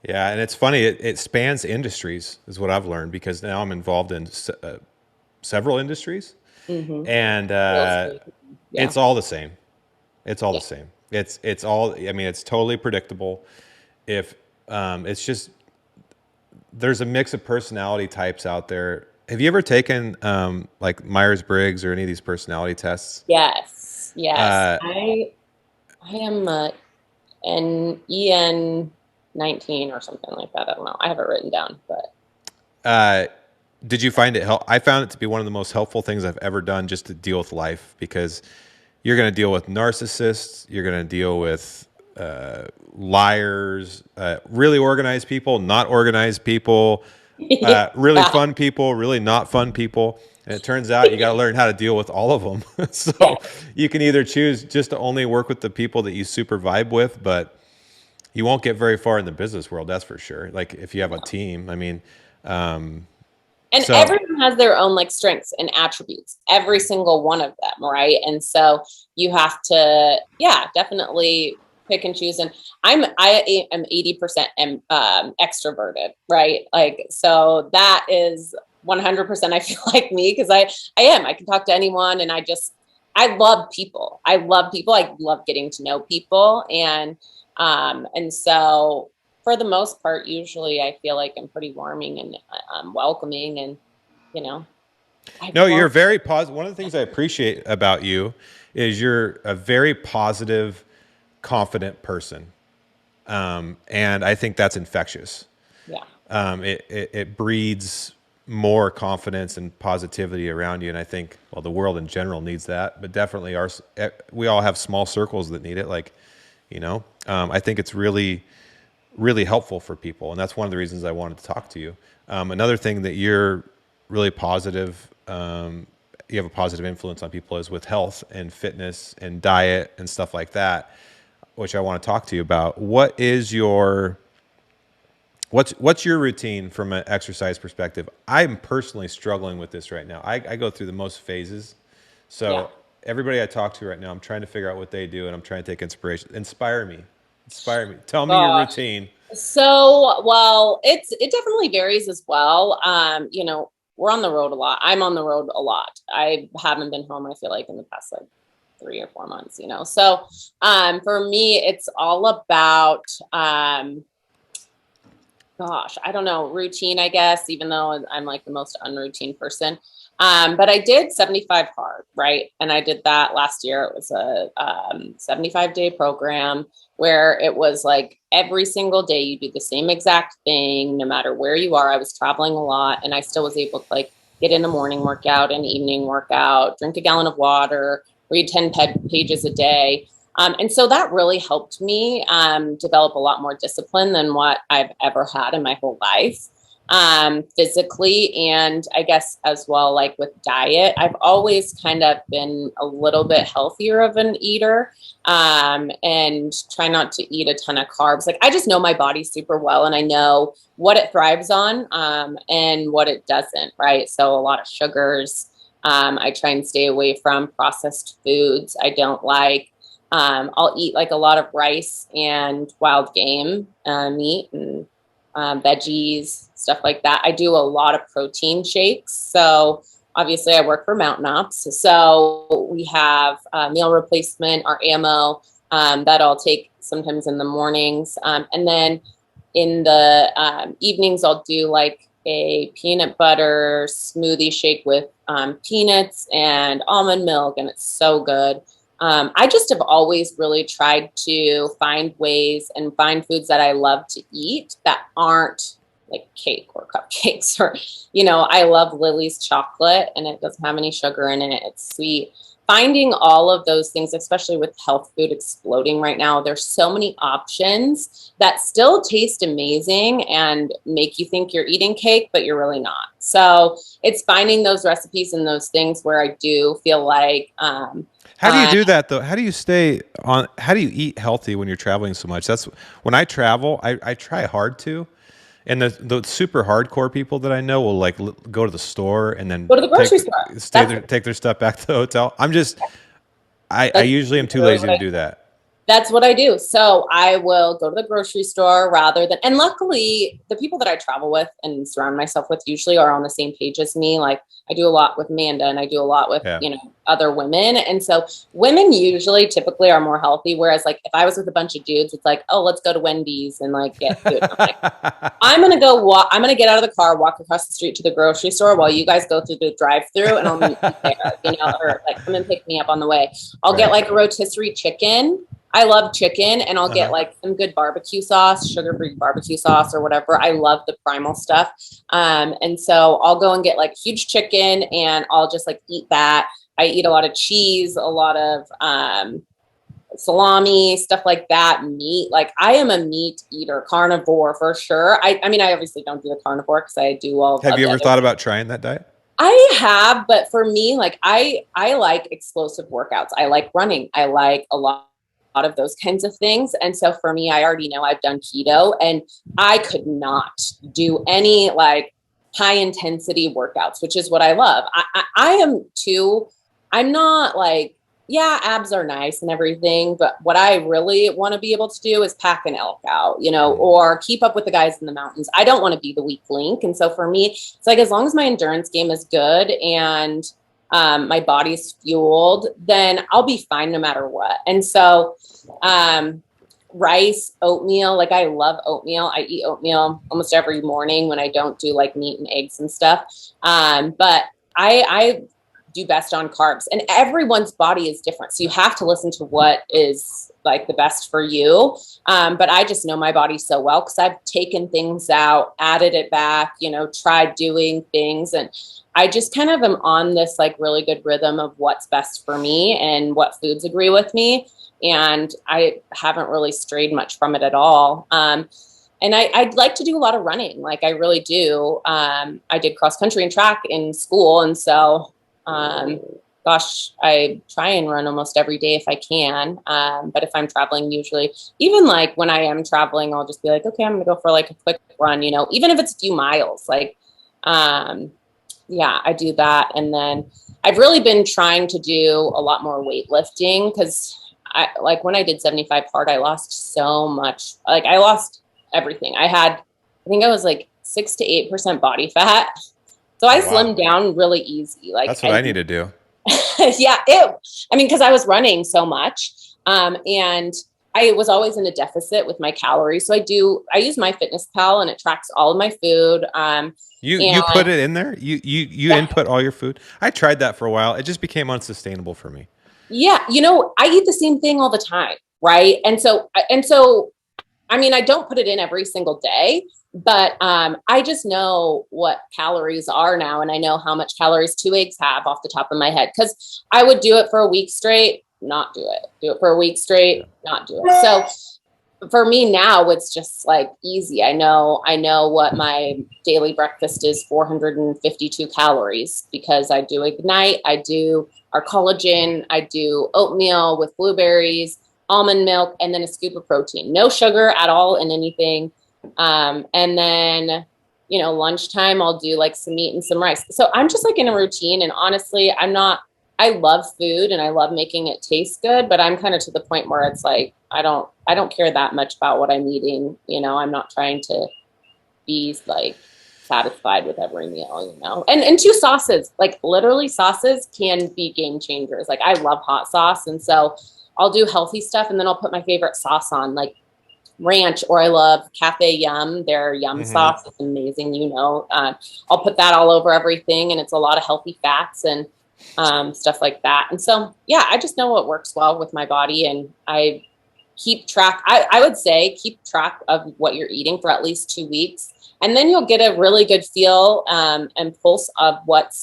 Yeah, and it's funny. It spans industries, is what I've learned because now I'm involved in several industries, Mm-hmm. and Real estate. Yeah. it's all the same. It's all the Yeah. same. It's all. I mean, it's totally predictable. If it's just there's a mix of personality types out there. Have you ever taken like Myers Briggs or any of these personality tests? Yes. Yes. Uh, I am an EN 19 or something like that. I don't know. I have it written down, but uh, did you find it help? I found it to be one of the most helpful things I've ever done just to deal with life because you're going to deal with narcissists, you're going to deal with liars, really organized people, not organized people, really yeah. fun people, really not fun people. And it turns out you got to learn how to deal with all of them. Yeah. So you can either choose just to only work with the people that you super vibe with, but you won't get very far in the business world, that's for sure. Like if you have a team, I mean, um, And so everyone has their own like strengths and attributes, every single one of them, right? And so you have to, yeah, definitely pick and choose. And I am 80% extroverted, right? Like, so that is 100% I feel like me because I can talk to anyone and I love people. I love people. I love getting to know people. And so for the most part, usually I feel like I'm pretty warming and welcoming, and you know, I no, you're won't. very positive. One of the things I appreciate about you is you're a very positive, confident person. And I think that's infectious. Yeah, It breeds more confidence and positivity around you. And I think, well, the world in general needs that, but definitely we all have small circles that need it. Like, I think it's really, really helpful for people. And that's one of the reasons I wanted to talk to you. Another thing that you're really positive, you have a positive influence on people is with health and fitness and diet and stuff like that, which I want to talk to you about. What's your routine from an exercise perspective? I'm personally struggling with this right now. I go through the most phases. yeah. So everybody I talk to right now, I'm trying to figure out what they do and I'm trying to take inspiration. Inspire me. Inspire me. Tell me your Gosh. routine. So, well, it definitely varies as well. We're on the road a lot. I'm on the road a lot. I haven't been home, I feel like, in the past like 3 or 4 months, you know. So, for me, it's all about gosh, I don't know, routine, I guess, even though I'm like the most unroutine person. But I did 75 hard, right? And I did that last year. It was a 75-day program where it was like every single day you do the same exact thing, no matter where you are. I was traveling a lot and I still was able to like get in a morning workout, an evening workout, drink a gallon of water, read 10 pages a day. And so that really helped me develop a lot more discipline than what I've ever had in my whole life, physically. And I guess as well, like with diet, I've always kind of been a little bit healthier of an eater, and try not to eat a ton of carbs. Like I just know my body super well and I know what it thrives on, and what it doesn't, right? So a lot of sugars. I try and stay away from processed foods. I don't like. I'll eat like a lot of rice and wild game meat and veggies, stuff like that. I do a lot of protein shakes. So obviously I work for Mtn Ops. So we have meal replacement, our ammo, that I'll take sometimes in the mornings. And then in the evenings, I'll do like a peanut butter smoothie shake with peanuts and almond milk. And it's so good. I just have always really tried to find ways and find foods that I love to eat that aren't like cake or cupcakes or, I love Lily's chocolate and it doesn't have any sugar in it. It's sweet. Finding all of those things, especially with health food exploding right now, there's so many options that still taste amazing and make you think you're eating cake, but you're really not. So it's finding those recipes and those things where I do feel like, How do you do that though? How do you eat healthy when you're traveling so much? That's when I travel, I try hard to. And the super hardcore people that I know will like go to the store and then go to the grocery store. take their stuff back to the hotel. I That's usually am too really lazy what to I do that. That's what I do. So I will go to the grocery store rather than, and luckily the people that I travel with and surround myself with usually are on the same page as me. Like I do a lot with Amanda and I do a lot with, Yeah. other women. And so women usually typically are more healthy. Whereas like if I was with a bunch of dudes, it's like, oh, let's go to Wendy's and like get food. I'm like, I'm going to go walk. I'm going to get out of the car, walk across the street to the grocery store while you guys go through the drive-through and I'll meet you there, or like come and pick me up on the way. I'll get like a rotisserie chicken. I love chicken and I'll get like some good barbecue sauce, sugar-free barbecue sauce or whatever. I love the primal stuff. And so I'll go and get like huge chicken and I'll just like eat that. I eat a lot of cheese, a lot of salami, stuff like that, meat. Like I am a meat eater, carnivore for sure. I mean, I obviously don't do the carnivore because I do all. Have you ever thought about trying that diet? I have, but for me, like I like explosive workouts. I like running. I like a lot of those kinds of things. And so for me, I already know I've done keto and I could not do any like high intensity workouts, which is what I love. I am too, I'm not like, yeah, abs are nice and everything, but what I really want to be able to do is pack an elk out, or keep up with the guys in the mountains. I don't want to be the weak link. And so for me, it's like, as long as my endurance game is good and my body's fueled, then I'll be fine no matter what. And so rice, oatmeal, like I love oatmeal. I eat oatmeal almost every morning when I don't do like meat and eggs and stuff. But I do best on carbs, and everyone's body is different. So you have to listen to what is like the best for you. But I just know my body so well because I've taken things out, added it back, tried doing things. And I just kind of am on this like really good rhythm of what's best for me and what foods agree with me. And I haven't really strayed much from it at all. And I'd like to do a lot of running. Like I really do. I did cross country and track in school. And so I try and run almost every day if I can. But if I'm traveling, usually, even like when I am traveling, I'll just be like, okay, I'm gonna go for like a quick run, even if it's a few miles, like, yeah, I do that. And then I've really been trying to do a lot more weightlifting because like when I did 75 hard, I lost so much. Like I lost everything. I think I was like 6 to 8% body fat. So I slimmed down really easy. Like that's what I need to do. Yeah. Because I was running so much. And I was always in a deficit with my calories. So I use MyFitnessPal and it tracks all of my food. You put it in there? You input all your food? I tried that for a while. It just became unsustainable for me. Yeah. I eat the same thing all the time. Right. And so, I don't put it in every single day, but I just know what calories are now. And I know how much calories 2 eggs have off the top of my head. Cause I would do it for a week straight, not do it, do it for a week straight, not do it. So for me now, it's just like easy. I know what my daily breakfast is, 452 calories, because I do Ignite, I do our collagen, I do oatmeal with blueberries, almond milk, and then a scoop of protein. No sugar at all in anything. And then, lunchtime, I'll do like some meat and some rice. So I'm just like in a routine. And honestly, I love food and I love making it taste good, but I'm kind of to the point where it's like, I don't care that much about what I'm eating. I'm not trying to be like satisfied with every meal, and 2 sauces, like literally sauces can be game changers. Like I love hot sauce. And so I'll do healthy stuff and then I'll put my favorite sauce on, like ranch, or I love Cafe Yum. Their yum sauce is amazing. I'll put that all over everything, and it's a lot of healthy fats and stuff like that. And so, yeah, I just know what works well with my body, and I keep track. I would say keep track of what you're eating for at least 2 weeks, and then you'll get a really good feel and pulse of what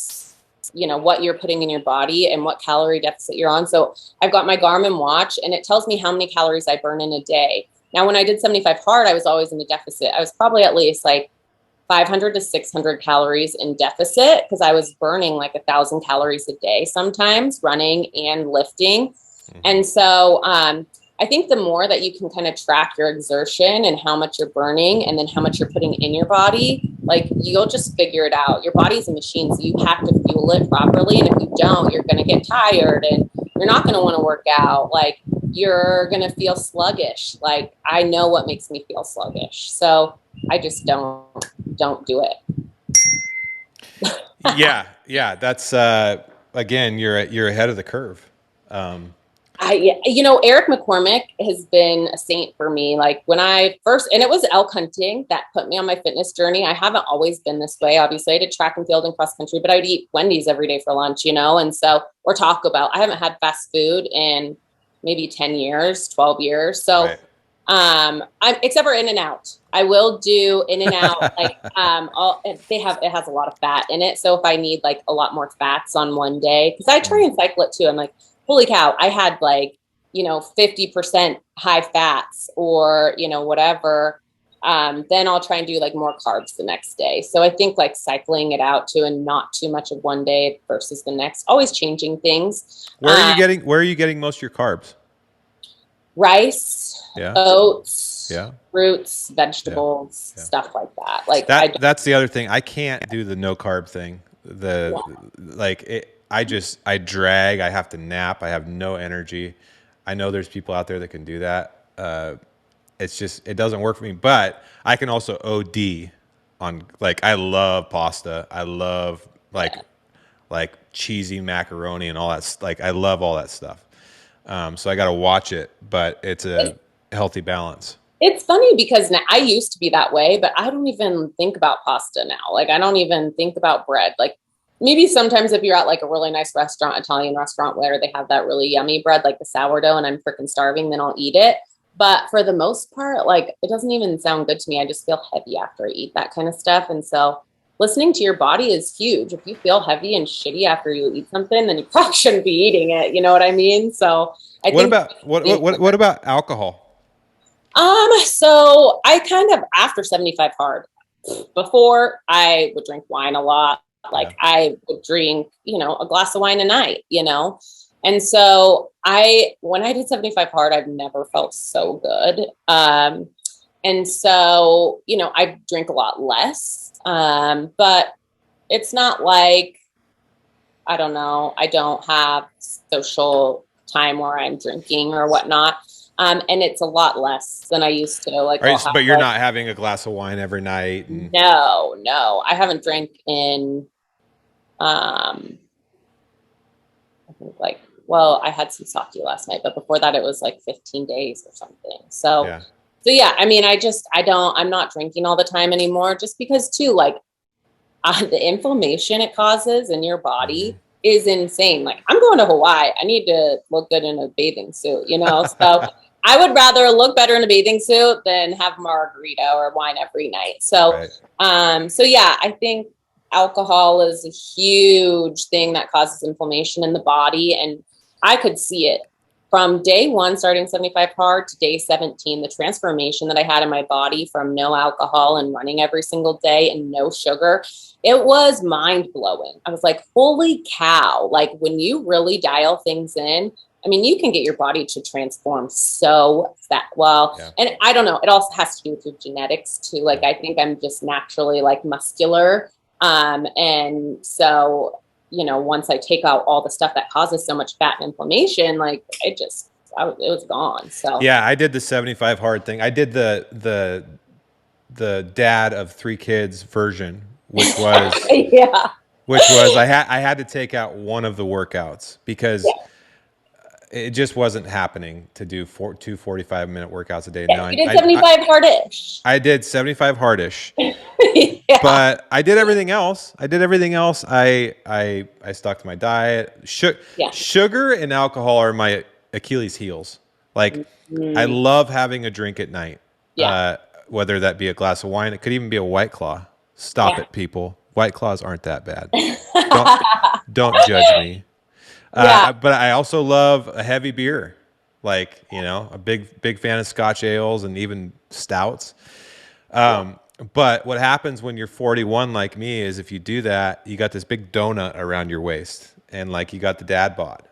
you're putting in your body and what calorie deficit you're on. So I've got my Garmin watch, and it tells me how many calories I burn in a day. Now, when I did 75 hard, I was always in a deficit. I was probably at least like 500 to 600 calories in deficit because I was burning like 1,000 calories a day sometimes, running and lifting. And so I think the more that you can kind of track your exertion and how much you're burning and then how much you're putting in your body, like you'll just figure it out. Your body's a machine, so you have to fuel it properly. And if you don't, you're going to get tired and you're not going to want to work out. Like you're going to feel sluggish. Like I know what makes me feel sluggish. So I just don't do it. Yeah. That's again, you're ahead of the curve. Eric McCormick has been a saint for me. Like when I first, and it was elk hunting that put me on my fitness journey. I haven't always been this way. Obviously, I did track and field and cross country, but I would eat Wendy's every day for lunch, and so, or Taco Bell. I haven't had fast food in maybe 10 years, 12 years. So, Right. Except for In-N-Out. I will do In-N-Out. Like, it has a lot of fat in it. So if I need like a lot more fats on one day, because I try and cycle it too. I'm like, holy cow, I had like, 50% high fats or, whatever. Then I'll try and do like more carbs the next day. So I think like cycling it out too, and not too much of one day versus the next, always changing things. Where are you getting most of your carbs? Rice, oats, fruits, vegetables, stuff like that. Like that's the other thing. I can't do the no carb thing. I drag. I have to nap. I have no energy. I know there's people out there that can do that. It's just, it doesn't work for me. But I can also OD on, like, I love pasta. I love like cheesy macaroni and all that. Like, I love all that stuff. So I got to watch it, but it's a healthy balance. It's funny because now, I used to be that way, but I don't even think about pasta now. Like, I don't even think about bread. Like, maybe sometimes if you're at like a really nice restaurant, Italian restaurant, where they have that really yummy bread, like the sourdough, and I'm freaking starving, then I'll eat it. But for the most part, like, it doesn't even sound good to me. I just feel heavy after I eat that kind of stuff. And so listening to your body is huge. If you feel heavy and shitty after you eat something, then you probably shouldn't be eating it. You know what I mean? So what about alcohol? So I kind of, after 75 hard, before I would drink wine a lot. Like I would drink, a glass of wine a night, And so when I did 75 hard, I've never felt so good. And so, I drink a lot less. But it's not like, I don't know, I don't have social time where I'm drinking or whatnot. And it's a lot less than I used to. Like, but you're not having a glass of wine every night. No, I haven't drank in, I think I had some sake last night, but before that it was like 15 days or something. So I mean, I'm not drinking all the time anymore, just because too, like, the inflammation it causes in your body is insane. Like, I'm going to Hawaii. I need to look good in a bathing suit, so I would rather look better in a bathing suit than have margarita or wine every night. So, I think alcohol is a huge thing that causes inflammation in the body. And I could see it from day one, starting 75 hard, to day 17, the transformation that I had in my body from no alcohol and running every single day and no sugar. It was mind blowing. I was like, holy cow. Like, when you really dial things in, I mean, you can get your body to transform so well. And I don't know, it also has to do with your genetics too. Like, I think I'm just naturally like muscular. And so, once I take out all the stuff that causes so much fat and inflammation, like, it was gone. So yeah, I did the 75 hard thing. I did the dad of 3 kids version, which was I had to take out one of the workouts because it just wasn't happening to do 2 45-minute workouts a day. Now you did 75 hardish. I did 75 hardish. But I did everything else. I stuck to my diet. Sugar and alcohol are my Achilles heels. Like, I love having a drink at night. Whether that be a glass of wine, it could even be a White Claw. Stop it, people. White Claws aren't that bad. Don't judge me. But I also love a heavy beer, like, a big fan of Scotch ales and even stouts. But what happens when you're 41 like me is, if you do that, you got this big donut around your waist, and like, you got the dad bod,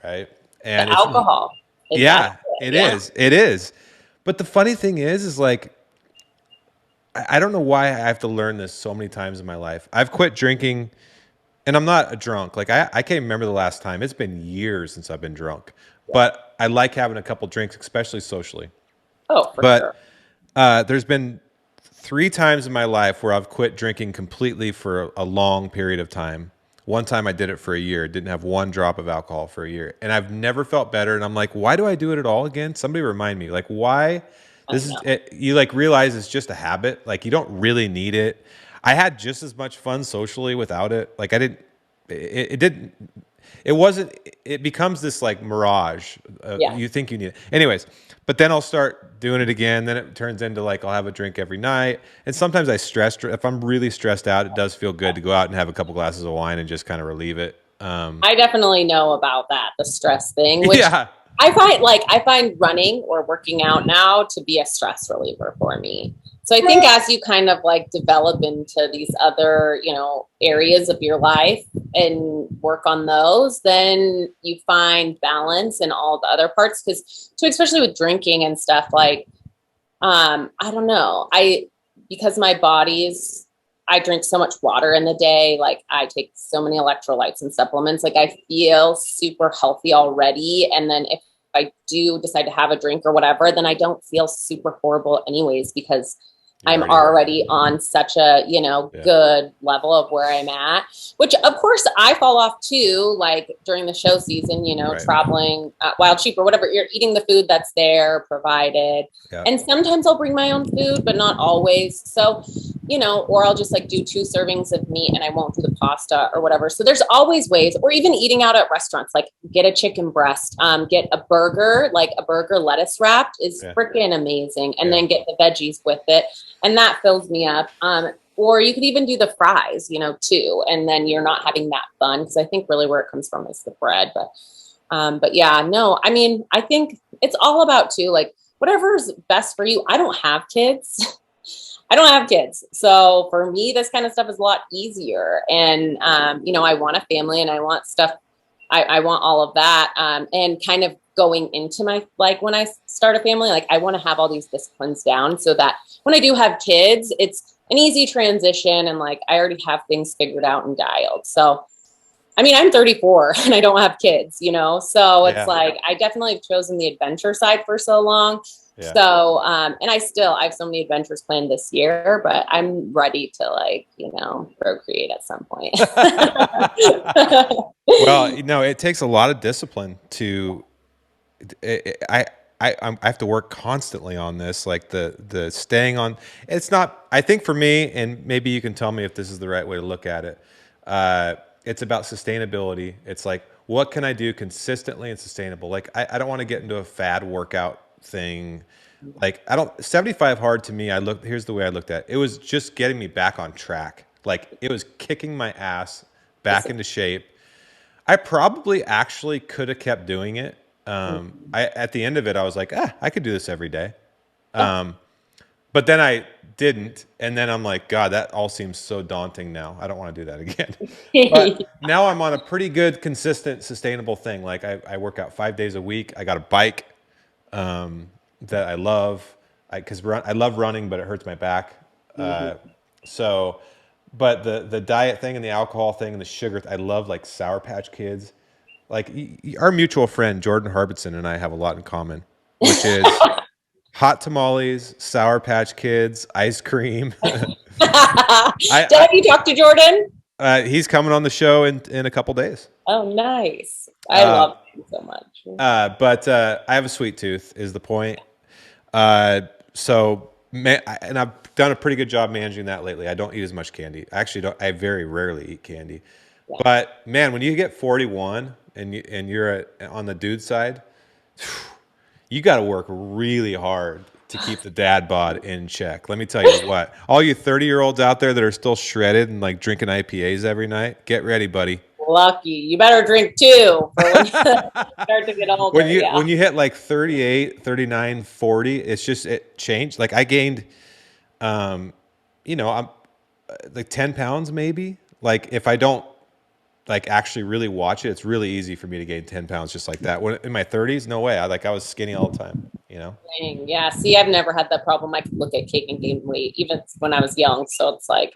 right? And the alcohol. It is. But the funny thing is like, I don't know why I have to learn this so many times in my life. I've quit drinking and I'm not a drunk. Like I can't remember the last time. It's been years since I've been drunk, but I like having a couple drinks, especially socially. Oh, for But sure. there's been 3 times in my life where I've quit drinking completely for a long period of time. One time I did it for a year, didn't have one drop of alcohol for a year, and I've never felt better. And I'm like, why do I do it at all again? Somebody remind me, like, why? I This is know. it, you like realize it's just a habit. Like you don't really need it. I had just as much fun socially without it. Like I didn't. It didn't. It wasn't. It becomes this like mirage. Yeah. You think you need it, anyways. But then I'll start doing it again. Then it turns into like I'll have a drink every night. And sometimes I stress. If I'm really stressed out, it does feel good to go out and have a couple glasses of wine and just kind of relieve it. I definitely know about that, the stress thing, which Yeah, I find running or working out now to be a stress reliever for me. So I think as you kind of like develop into these other, areas of your life and work on those, then you find balance in all the other parts. Because so especially with drinking and stuff, like I don't know. Because my body's I drink so much water in the day, like I take so many electrolytes and supplements, like I feel super healthy already. And then if I do decide to have a drink or whatever, then I don't feel super horrible anyways, because you're I'm already already on such a, yeah. good level of where I'm at, which of course I fall off too, like during the show season, Right. traveling wild sheep or whatever, you're eating the food that's there provided. Yeah. And sometimes I'll bring my own food, but not always. So, or I'll just like do 2 servings of meat and I won't do the pasta or whatever. So there's always ways, or even eating out at restaurants, like get a chicken breast, get a burger, like a burger lettuce wrapped is Yeah. freaking amazing. And Yeah. then get the veggies with it. And that fills me up. Or you could even do the fries, too. And then you're not having that fun. Because I think really where it comes from is the bread. But yeah, no, I mean, I think it's all about too, like whatever's best for you. I don't have kids. I don't have kids. So for me, this kind of stuff is a lot easier. And, I want a family and I want stuff. I want all of that. And kind of going into my, like when I start a family, like I want to have all these disciplines down so that when I do have kids, it's an easy transition. And like, I already have things figured out and dialed. So, I mean, I'm 34 and I don't have kids, so it's Yeah. like I definitely have chosen the adventure side for so long. Yeah. So, and I have so many adventures planned this year, but I'm ready to like, procreate at some point. Well, it takes a lot of discipline to. I have to work constantly on this, like the staying on. It's not. I think for me, and maybe you can tell me if this is the right way to look at it. It's about sustainability. It's like what can I do consistently and sustainable. Like I don't want to get into a fad workout thing. Like I don't 75 hard to me. Here's the way I looked at it. It was just getting me back on track. Like it was kicking my ass back into shape. I probably actually could have kept doing it. I at the end of it, I was like, I could do this every day. But then I didn't, and then I'm like, God, that all seems so daunting now. I don't want to do that again. But now I'm on a pretty good, consistent, sustainable thing. Like I work out 5 days a week. I got a bike that I love. Because I love running, but it hurts my back. So, but the diet thing and the alcohol thing and the sugar, I love like Sour Patch Kids. Like our mutual friend Jordan Harbitson and I have a lot in common, which is hot tamales, Sour Patch Kids, ice cream. Have you talked to Jordan? He's coming on the show in a couple days. Oh, nice. I love him so much. But I have a sweet tooth is the point. And I've done a pretty good job managing that lately. I don't eat as much candy. I actually don't. I very rarely eat candy. Yeah. But man, when you get 41 and you're on the dude side, you got to work really hard to keep the dad bod in check. Let me tell you what. All you 30-year-olds out there that are still shredded and like drinking IPAs every night, get ready, buddy. Lucky. You better drink 2 for when you start to get older. When you hit like 38, 39, 40, it changed. Like I gained I'm like 10 pounds maybe. Like if I don't like actually really watch it, it's really easy for me to gain 10 pounds just like that. When in my 30s, no way. I was skinny all the time. you know? Dang, yeah. See, I've never had that problem. I could look at cake and gain weight even when I was young. So it's like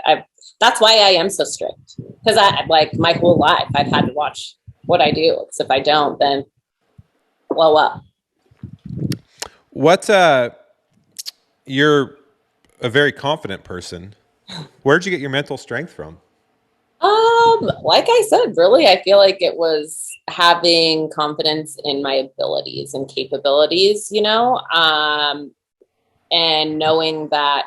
that's why I am so strict. Because I like my whole life I've had to watch what I do. Because if I don't, then blow up. What you're a very confident person. Where'd you get your mental strength from? Like I said, really, I feel like it was having confidence in my abilities and capabilities, and knowing that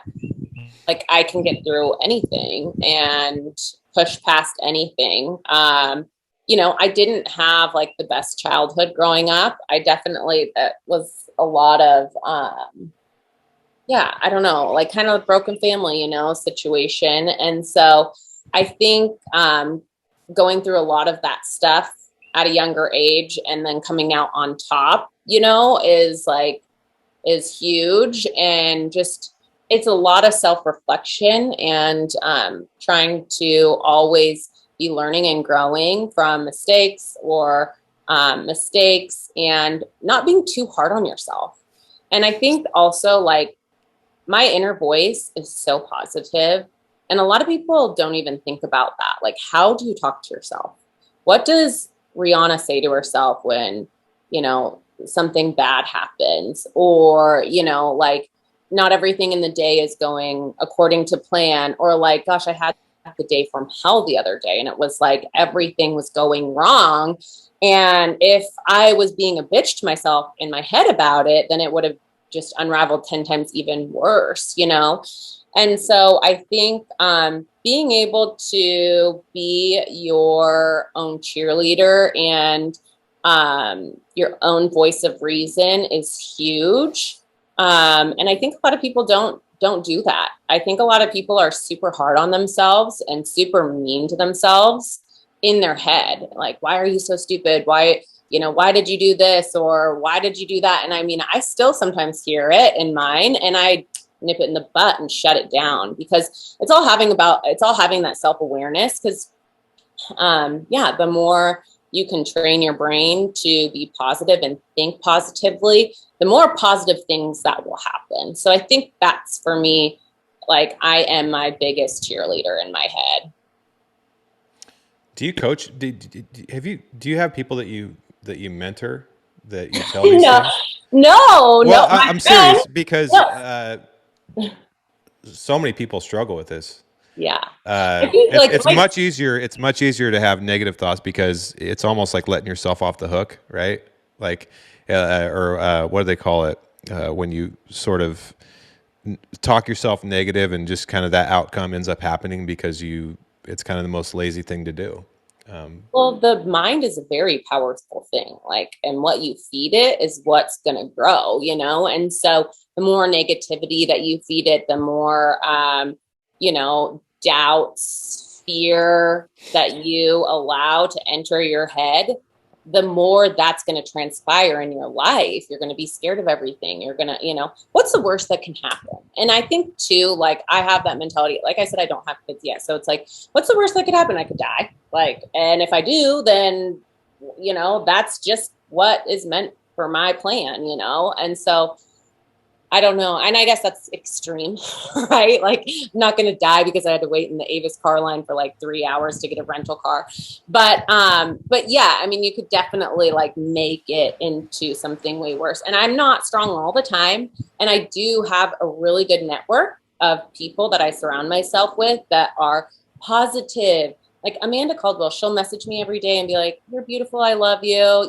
like I can get through anything and push past anything. I didn't have like the best childhood growing up. That was a lot of I don't know, like kind of a broken family, situation. And so I think going through a lot of that stuff at a younger age and then coming out on top, is huge. And just, it's a lot of self-reflection and trying to always be learning and growing from mistakes and not being too hard on yourself. And I think also like my inner voice is so positive. And a lot of people don't even think about that. Like, how do you talk to yourself? What does Rihana say to herself when, something bad happens? Or, like not everything in the day is going according to plan. Or like, gosh, I had the day from hell the other day and it was like everything was going wrong. And if I was being a bitch to myself in my head about it, then it would have just unraveled 10 times even worse, And so I think being able to be your own cheerleader and your own voice of reason is huge. And I think a lot of people don't do that. I think a lot of people are super hard on themselves and super mean to themselves in their head. Like, why are you so stupid? Why did you do this? Or why did you do that? And I mean, I still sometimes hear it in mine and I nip it in the butt and shut it down because it's all having that self-awareness. Because the more you can train your brain to be positive and think positively, the more positive things that will happen. So I think that's for me, like I am my biggest cheerleader in my head. Do you coach? Do you have people that you mentor that you tell these things? No. I'm serious because so many people struggle with this. Yeah. It's much easier. It's much easier to have negative thoughts because it's almost like letting yourself off the hook, right? Like, what do they call it? When you sort of talk yourself negative and just kind of that outcome ends up happening because it's kind of the most lazy thing to do. Well, the mind is a very powerful thing, and what you feed it is what's going to grow, and so the more negativity that you feed it, the more, doubts, fear that you allow to enter your head, the more that's going to transpire in your life. You're going to be scared of everything. You're going to, what's the worst that can happen? And I think too, like I have that mentality. Like I said, I don't have kids yet. So it's like, what's the worst that could happen? I could die. And if I do, then, that's just what is meant for my plan, And so I don't know. And I guess that's extreme, right? Like I'm not going to die because I had to wait in the Avis car line for like 3 hours to get a rental car. But yeah, I mean, you could definitely like make it into something way worse. And I'm not strong all the time. And I do have a really good network of people that I surround myself with that are positive. Like Amanda Caldwell, she'll message me every day and be like, you're beautiful. I love you.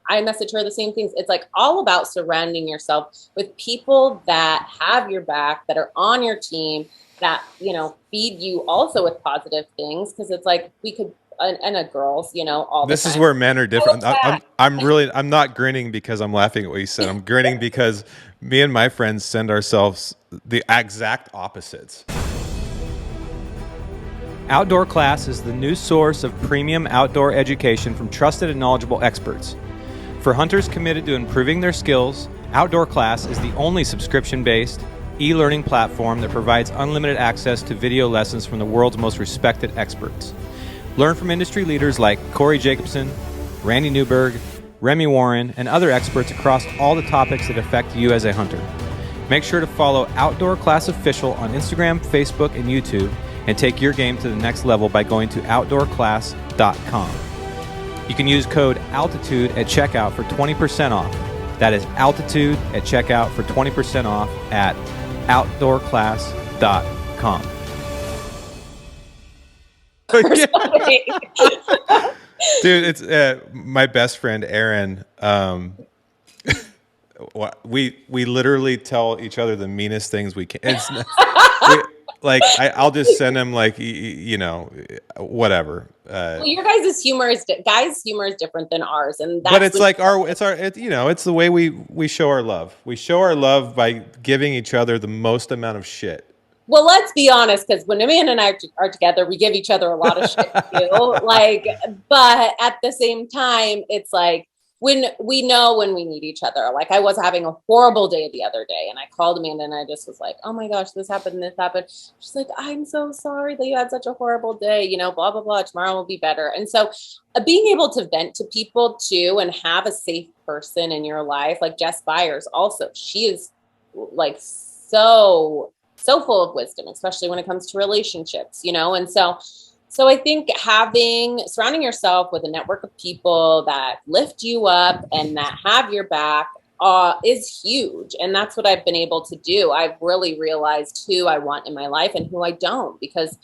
I message her the same things. It's like all about surrounding yourself with people that have your back, that are on your team, that, feed you also with positive things. Cause it's like we could, and girls, all this the time. Is where men are different. I'm not grinning because I'm laughing at what you said. I'm grinning because me and my friends send ourselves the exact opposites. Outdoor Class is the new source of premium outdoor education from trusted and knowledgeable experts. For hunters committed to improving their skills, Outdoor Class is the only subscription-based e-learning platform that provides unlimited access to video lessons from the world's most respected experts. Learn from industry leaders like Corey Jacobson, Randy Newberg, Remy Warren, and other experts across all the topics that affect you as a hunter. Make sure to follow Outdoor Class Official on Instagram, Facebook, and YouTube, and take your game to the next level by going to outdoorclass.com. You can use code ALTITUDE at checkout for 20% off. That is ALTITUDE at checkout for 20% off at outdoorclass.com. Dude, it's my best friend Aaron. We literally tell each other the meanest things we can. I'll just send him whatever. Well, your guys' humor is different than ours, and that's but it's it's the way we show our love. We show our love by giving each other the most amount of shit. Well, let's be honest, because when Amanda and I are together, we give each other a lot of shit too. But at the same time, it's like when we know when we need each other. Like I was having a horrible day the other day, and I called Amanda and I just was like, "Oh my gosh, this happened, this happened." She's like, "I'm so sorry that you had such a horrible day. Blah blah blah. Tomorrow will be better." And so, being able to vent to people too, and have a safe person in your life, like Jess Byers, also, she is like so full of wisdom, especially when it comes to relationships, and so I think surrounding yourself with a network of people that lift you up and that have your back is huge. And that's what I've been able to do. I've really realized who I want in my life and who I don't, because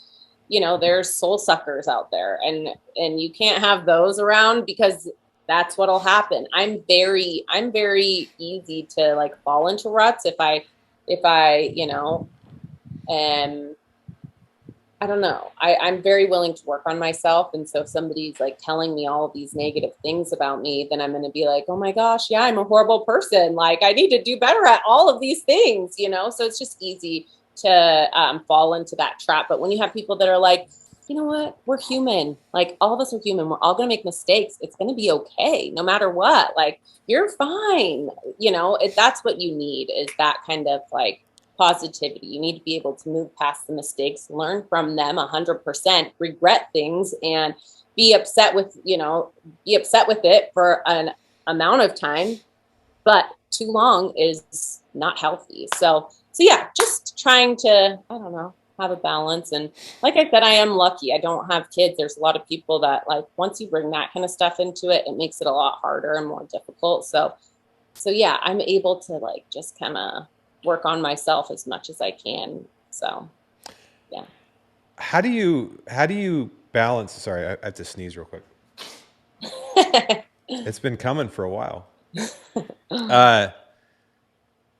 there's soul suckers out there, and you can't have those around, because that's what'll happen. I'm very easy to like fall into ruts if I I don't know. I'm very willing to work on myself. And so if somebody's like telling me all of these negative things about me, then I'm going to be like, oh my gosh, yeah, I'm a horrible person. Like I need to do better at all of these things, So it's just easy to fall into that trap. But when you have people that are like, you know what, we're human. Like all of us are human. We're all going to make mistakes. It's going to be okay. No matter what, like you're fine. If that's what you need, is that kind of like positivity. You need to be able to move past the mistakes, learn from them 100%, regret things, and be upset with it for an amount of time, but too long is not healthy. So yeah, just trying to, I don't know, have a balance. And like I said, I am lucky. I don't have kids. There's a lot of people that like, once you bring that kind of stuff into it, it makes it a lot harder and more difficult. So yeah, I'm able to like, just kind of work on myself as much as I can. So, yeah. How do you balance? Sorry, I have to sneeze real quick. It's been coming for a while.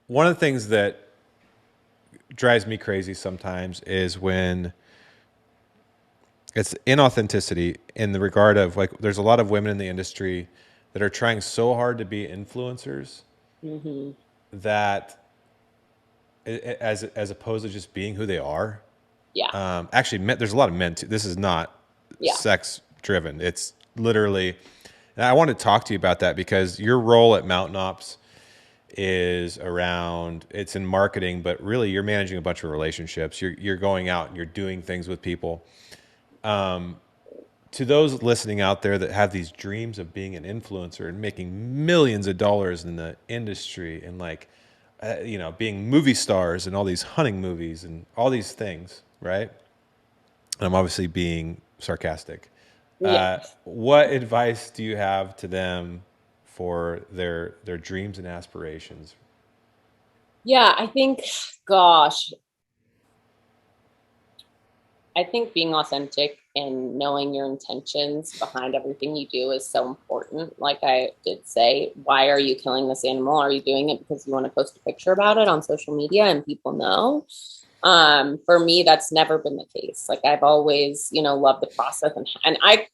One of the things that drives me crazy sometimes is when it's inauthenticity in the regard of like, there's a lot of women in the industry that are trying so hard to be influencers that as opposed to just being who they are. Yeah. Actually, there's a lot of men too. This is not sex driven. It's literally, and I want to talk to you about that because your role at Mtn Ops is it's in marketing, but really you're managing a bunch of relationships. You're going out and you're doing things with people. To those listening out there that have these dreams of being an influencer and making millions of dollars in the industry and like, being movie stars and all these hunting movies and all these things, right? And I'm obviously being sarcastic. Yes. What advice do you have to them for their dreams and aspirations? Yeah, I think being authentic and knowing your intentions behind everything you do is so important. Like I did say, why are you killing this animal? Are you doing it because you want to post a picture about it on social media and people know? For me, that's never been the case. Like I've always, loved the process, and I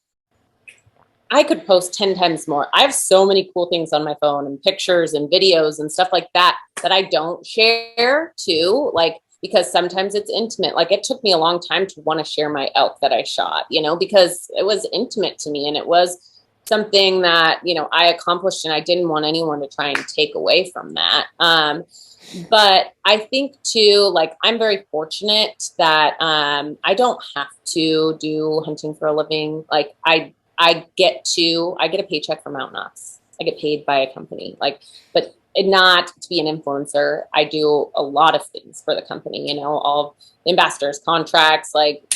could post 10 times more. I have so many cool things on my phone and pictures and videos and stuff like that I don't share too. Like, because sometimes it's intimate. Like it took me a long time to want to share my elk that I shot, because it was intimate to me and it was something that, I accomplished and I didn't want anyone to try and take away from that. But I think too, like I'm very fortunate that I don't have to do hunting for a living. Like I get a paycheck from Mtn Ops. I get paid by a company, like, but not to be an influencer. I do a lot of things for the company, all the ambassadors, contracts, like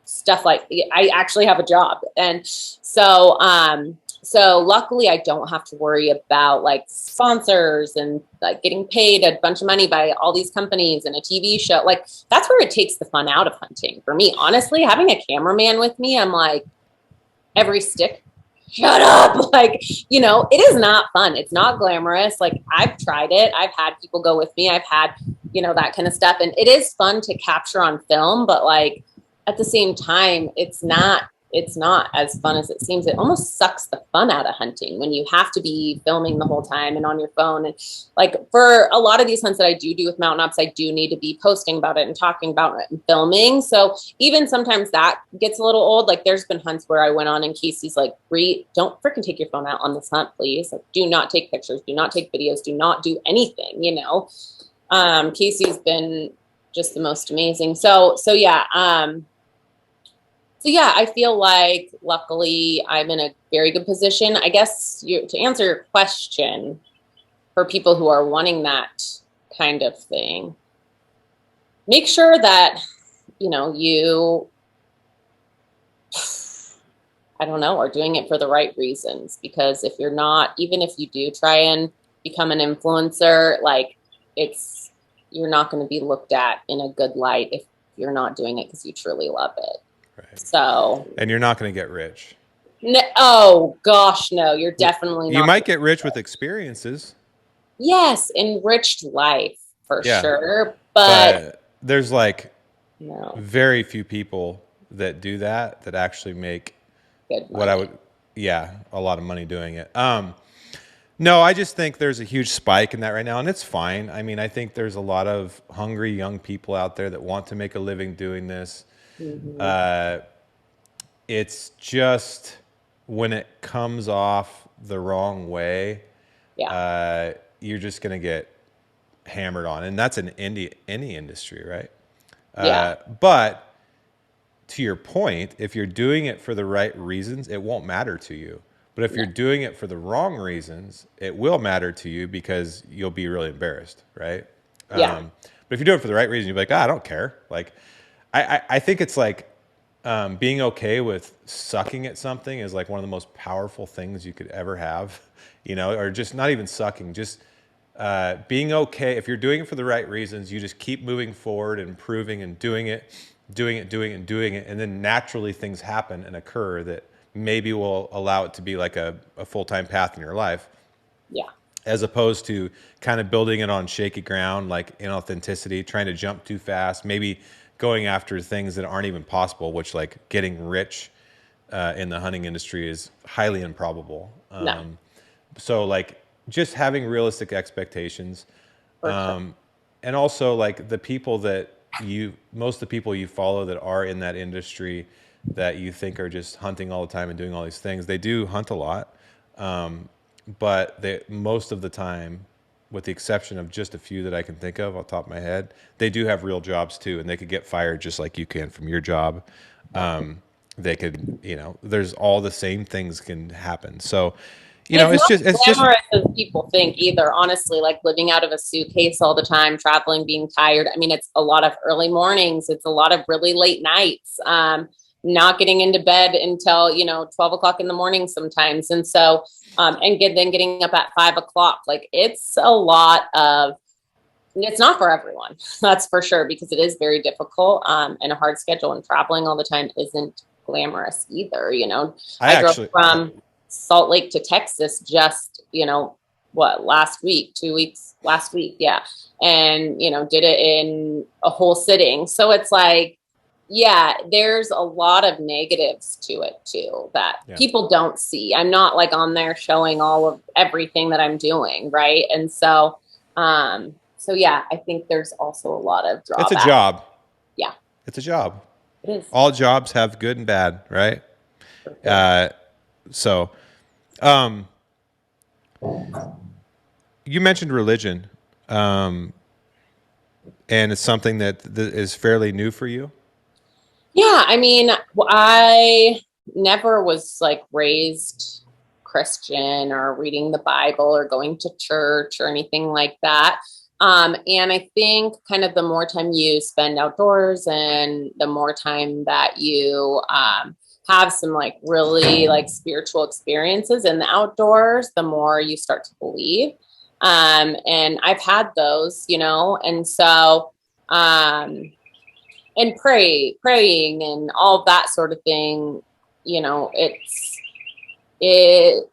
stuff like I actually have a job. And so luckily I don't have to worry about like sponsors and like getting paid a bunch of money by all these companies and a TV show. Like that's where it takes the fun out of hunting for me. Honestly, having a cameraman with me, I'm like, every stick, shut up. Like, it is not fun. It's not glamorous. Like I've tried it. I've had people go with me. I've had, that kind of stuff. And it is fun to capture on film, but like at the same time, it's not as fun as it seems. It almost sucks the fun out of hunting when you have to be filming the whole time and on your phone. And like for a lot of these hunts that I do with Mtn Ops, I do need to be posting about it and talking about it and filming. So even sometimes that gets a little old. Like there's been hunts where I went on and Casey's like, Bree, don't freaking take your phone out on this hunt, please. Like, do not take pictures, do not take videos, do not do anything, Casey's been just the most amazing. So yeah. So yeah, I feel like luckily I'm in a very good position. I guess to answer your question, for people who are wanting that kind of thing, make sure that, you, I don't know, are doing it for the right reasons. Because if you're not, even if you do try and become an influencer, like you're not going to be looked at in a good light if you're not doing it because you truly love it. Right. So, and you're not going to get rich. No, oh gosh, no, you're definitely not. You might get rich with experiences. Yes, enriched life for sure. But there's like very few people that do that actually make good what I would, a lot of money doing it. No, I just think there's a huge spike in that right now, and it's fine. I mean, I think there's a lot of hungry young people out there that want to make a living doing this. Mm-hmm. It's just when it comes off the wrong way, you're just going to get hammered on. And that's in any industry, right? But to your point, if you're doing it for the right reasons, it won't matter to you. But if you're doing it for the wrong reasons, it will matter to you because you'll be really embarrassed, right? Yeah. But if you do it for the right reason, you'll be like, I don't care. Like, I think it's like being okay with sucking at something is like one of the most powerful things you could ever have, or just not even sucking, just being okay. If you're doing it for the right reasons, you just keep moving forward and improving and doing it. And then naturally things happen and occur that maybe will allow it to be like a full-time path in your life. Yeah. As opposed to kind of building it on shaky ground, like inauthenticity, trying to jump too fast, maybe going after things that aren't even possible, which like getting rich in the hunting industry is highly improbable. So like just having realistic expectations. And also like most of the people you follow that are in that industry that you think are just hunting all the time and doing all these things, they do hunt a lot. But most of the time, with the exception of just a few that I can think of off the top of my head, they do have real jobs too, and they could get fired just like you can from your job. They could, there's all the same things can happen. So, it's just glamorous as people think either. Honestly, like living out of a suitcase all the time, traveling, being tired. I mean, it's a lot of early mornings. It's a lot of really late nights. Not getting into bed until 12 o'clock in the morning sometimes, and so then getting up at 5 o'clock. Like it's a lot of. It's not for everyone, that's for sure, because it is very difficult and a hard schedule, and traveling all the time isn't glamorous either. I drove from Salt Lake to Texas just last week, 2 weeks last week, and did it in a whole sitting. So it's like, there's a lot of negatives to it too that people don't see. I'm not like on there showing all of everything that I'm doing, right? And so I think there's also a lot of drawbacks. It's a job. Yeah, it's a job. It is. All jobs have good and bad, right? So you mentioned religion, and it's something that is fairly new for you. Yeah, I mean, I never was like raised Christian or reading the Bible or going to church or anything like that. And I think kind of the more time you spend outdoors and the more time that you have some like really like spiritual experiences in the outdoors, the more you start to believe. And I've had those, you know, and so, and praying and all that sort of thing, you know, it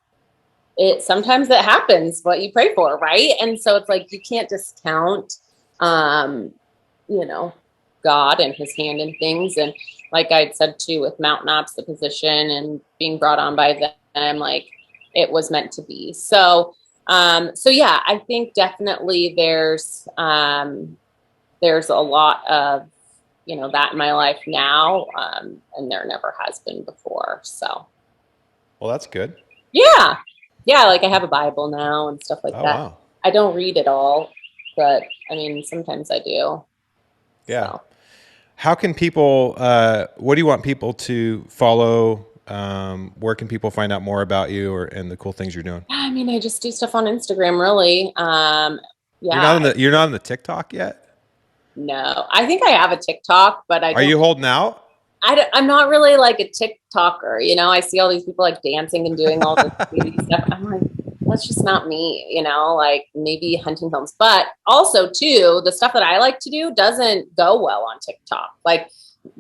sometimes it happens what you pray for, right? And so it's like you can't discount you know, God and his hand in things. And like I'd said too, with Mtn Ops, the position and being brought on by them, like it was meant to be. So yeah, I think definitely there's a lot of, you know, that in my life now, and there never has been before. So. Well, that's good. Yeah. Yeah. Like I have a Bible now and stuff like that. Wow. I don't read it all, but I mean, sometimes I do. Yeah. So. How can people, what do you want people to follow? Where can people find out more about you and the cool things you're doing? Yeah, I mean, I just do stuff on Instagram, really. Yeah. You're not on the TikTok yet? No. I think I have a TikTok, but Are you holding out? I'm not really like a TikToker, you know. I see all these people like dancing and doing all this beauty stuff. I'm like, that's just not me, you know, like maybe hunting films. But also too, the stuff that I like to do doesn't go well on TikTok. Like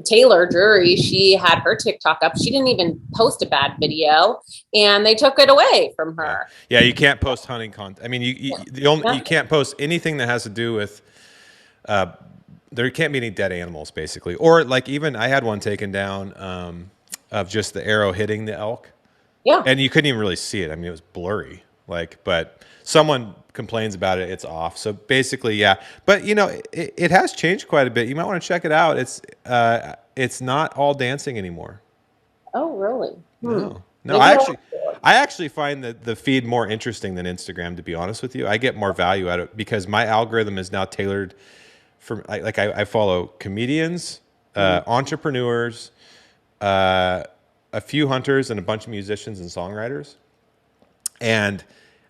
Taylor Drury, she had her TikTok up. She didn't even post a bad video and they took it away from her. Yeah, you can't post hunting content. I mean, you can't post anything that has to do with there can't be any dead animals, basically. Or like even I had one taken down of just the arrow hitting the elk. Yeah. And you couldn't even really see it. I mean, it was blurry. Like, but someone complains about it, it's off. So basically, yeah. But you know, it has changed quite a bit. You might want to check it out. It's not all dancing anymore. Oh, really? No. Maybe I actually find that the feed more interesting than Instagram, to be honest with you. I get more value out of it because my algorithm is now tailored for I follow comedians, entrepreneurs, a few hunters, and a bunch of musicians and songwriters. And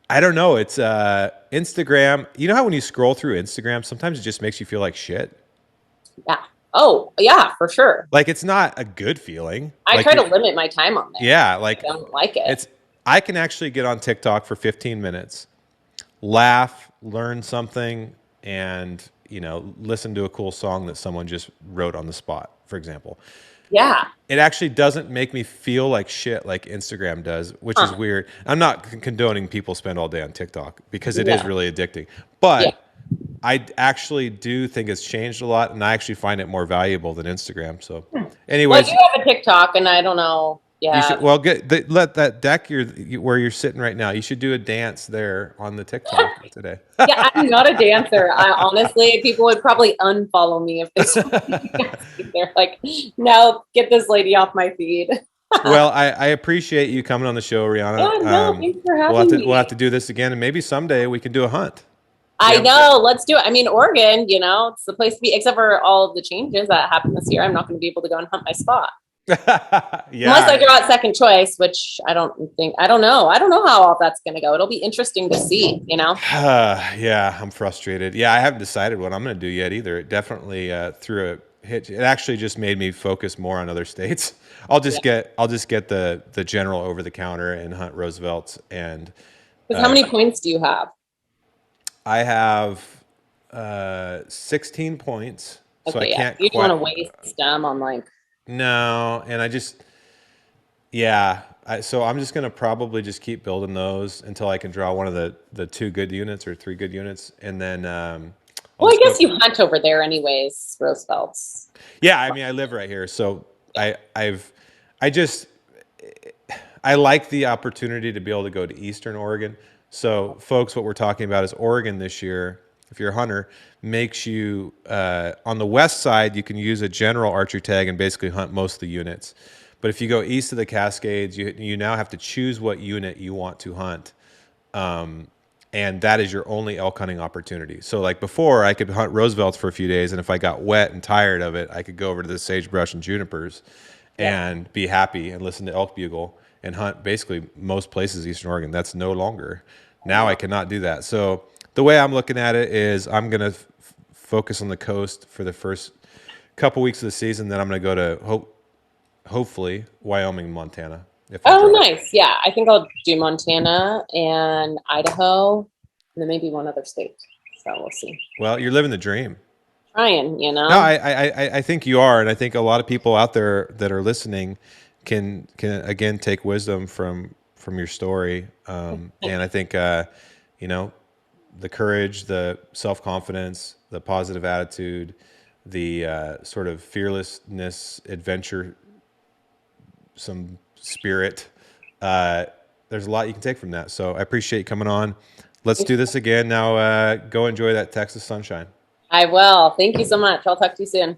I don't know, it's Instagram. You know how when you scroll through Instagram, sometimes it just makes you feel like shit? Yeah. Oh, yeah, for sure. Like it's not a good feeling. I try to limit my time on there. Yeah, like I don't like it. I can actually get on TikTok for 15 minutes, laugh, learn something, and you know, listen to a cool song that someone just wrote on the spot, for example. Yeah. It actually doesn't make me feel like shit like Instagram does, which is weird. I'm not condoning people spend all day on TikTok because it is really addicting. But I actually do think it's changed a lot, and I actually find it more valuable than Instagram. So anyways. Well, you have a TikTok, and I don't know. Yeah. You should, let that deck where you're sitting right now. You should do a dance there on the TikTok today. Yeah, I'm not a dancer. Honestly, people would probably unfollow me if they saw me. They're like, no, get this lady off my feed. Well, I appreciate you coming on the show, Rihana. Oh, no, thanks for having me. We'll have to do this again, and maybe someday we can do a hunt. I know. Let's do it. I mean, Oregon, you know, it's the place to be, except for all of the changes that happened this year. I'm not going to be able to go and hunt my spot. Unless I draw out second choice, which I don't know. I don't know how all that's going to go. It'll be interesting to see, you know? Yeah, I'm frustrated. Yeah, I haven't decided what I'm going to do yet either. It definitely threw a hit. It actually just made me focus more on other states. I'll just get the general over the counter and hunt Roosevelt's. And how many points do you have? I have 16 points. Okay, so I can't you don't want to waste them on like. No, and so I'm just going to probably just keep building those until I can draw one of the 2 good units or 3 good units. And then, I guess you hunt over there anyways, Roosevelt's. Yeah. I mean, I live right here. So I like the opportunity to be able to go to Eastern Oregon. So folks, what we're talking about is Oregon this year. If you're a hunter, makes you, on the west side, you can use a general archery tag and basically hunt most of the units. But if you go east of the Cascades, you now have to choose what unit you want to hunt. And that is your only elk hunting opportunity. So like before, I could hunt Roosevelt's for a few days, and if I got wet and tired of it, I could go over to the sagebrush and junipers and be happy and listen to elk bugle. and hunt basically most places in Eastern Oregon. That's no longer. Now I cannot do that. So the way I'm looking at it is I'm going to focus on the coast for the first couple weeks of the season. Then I'm going to go to hopefully Wyoming, Montana. Nice. Yeah, I think I'll do Montana and Idaho, and then maybe one other state. So we'll see. Well, you're living the dream. Trying, you know. No, I think you are, and I think a lot of people out there that are listening can again take wisdom from your story. And I think you know, the courage, the self-confidence, the positive attitude, the sort of fearlessness, adventure, some spirit. There's a lot you can take from that. So I appreciate you coming on. Let's do this again. Now go enjoy that Texas sunshine. I will. Thank you so much. I'll talk to you soon.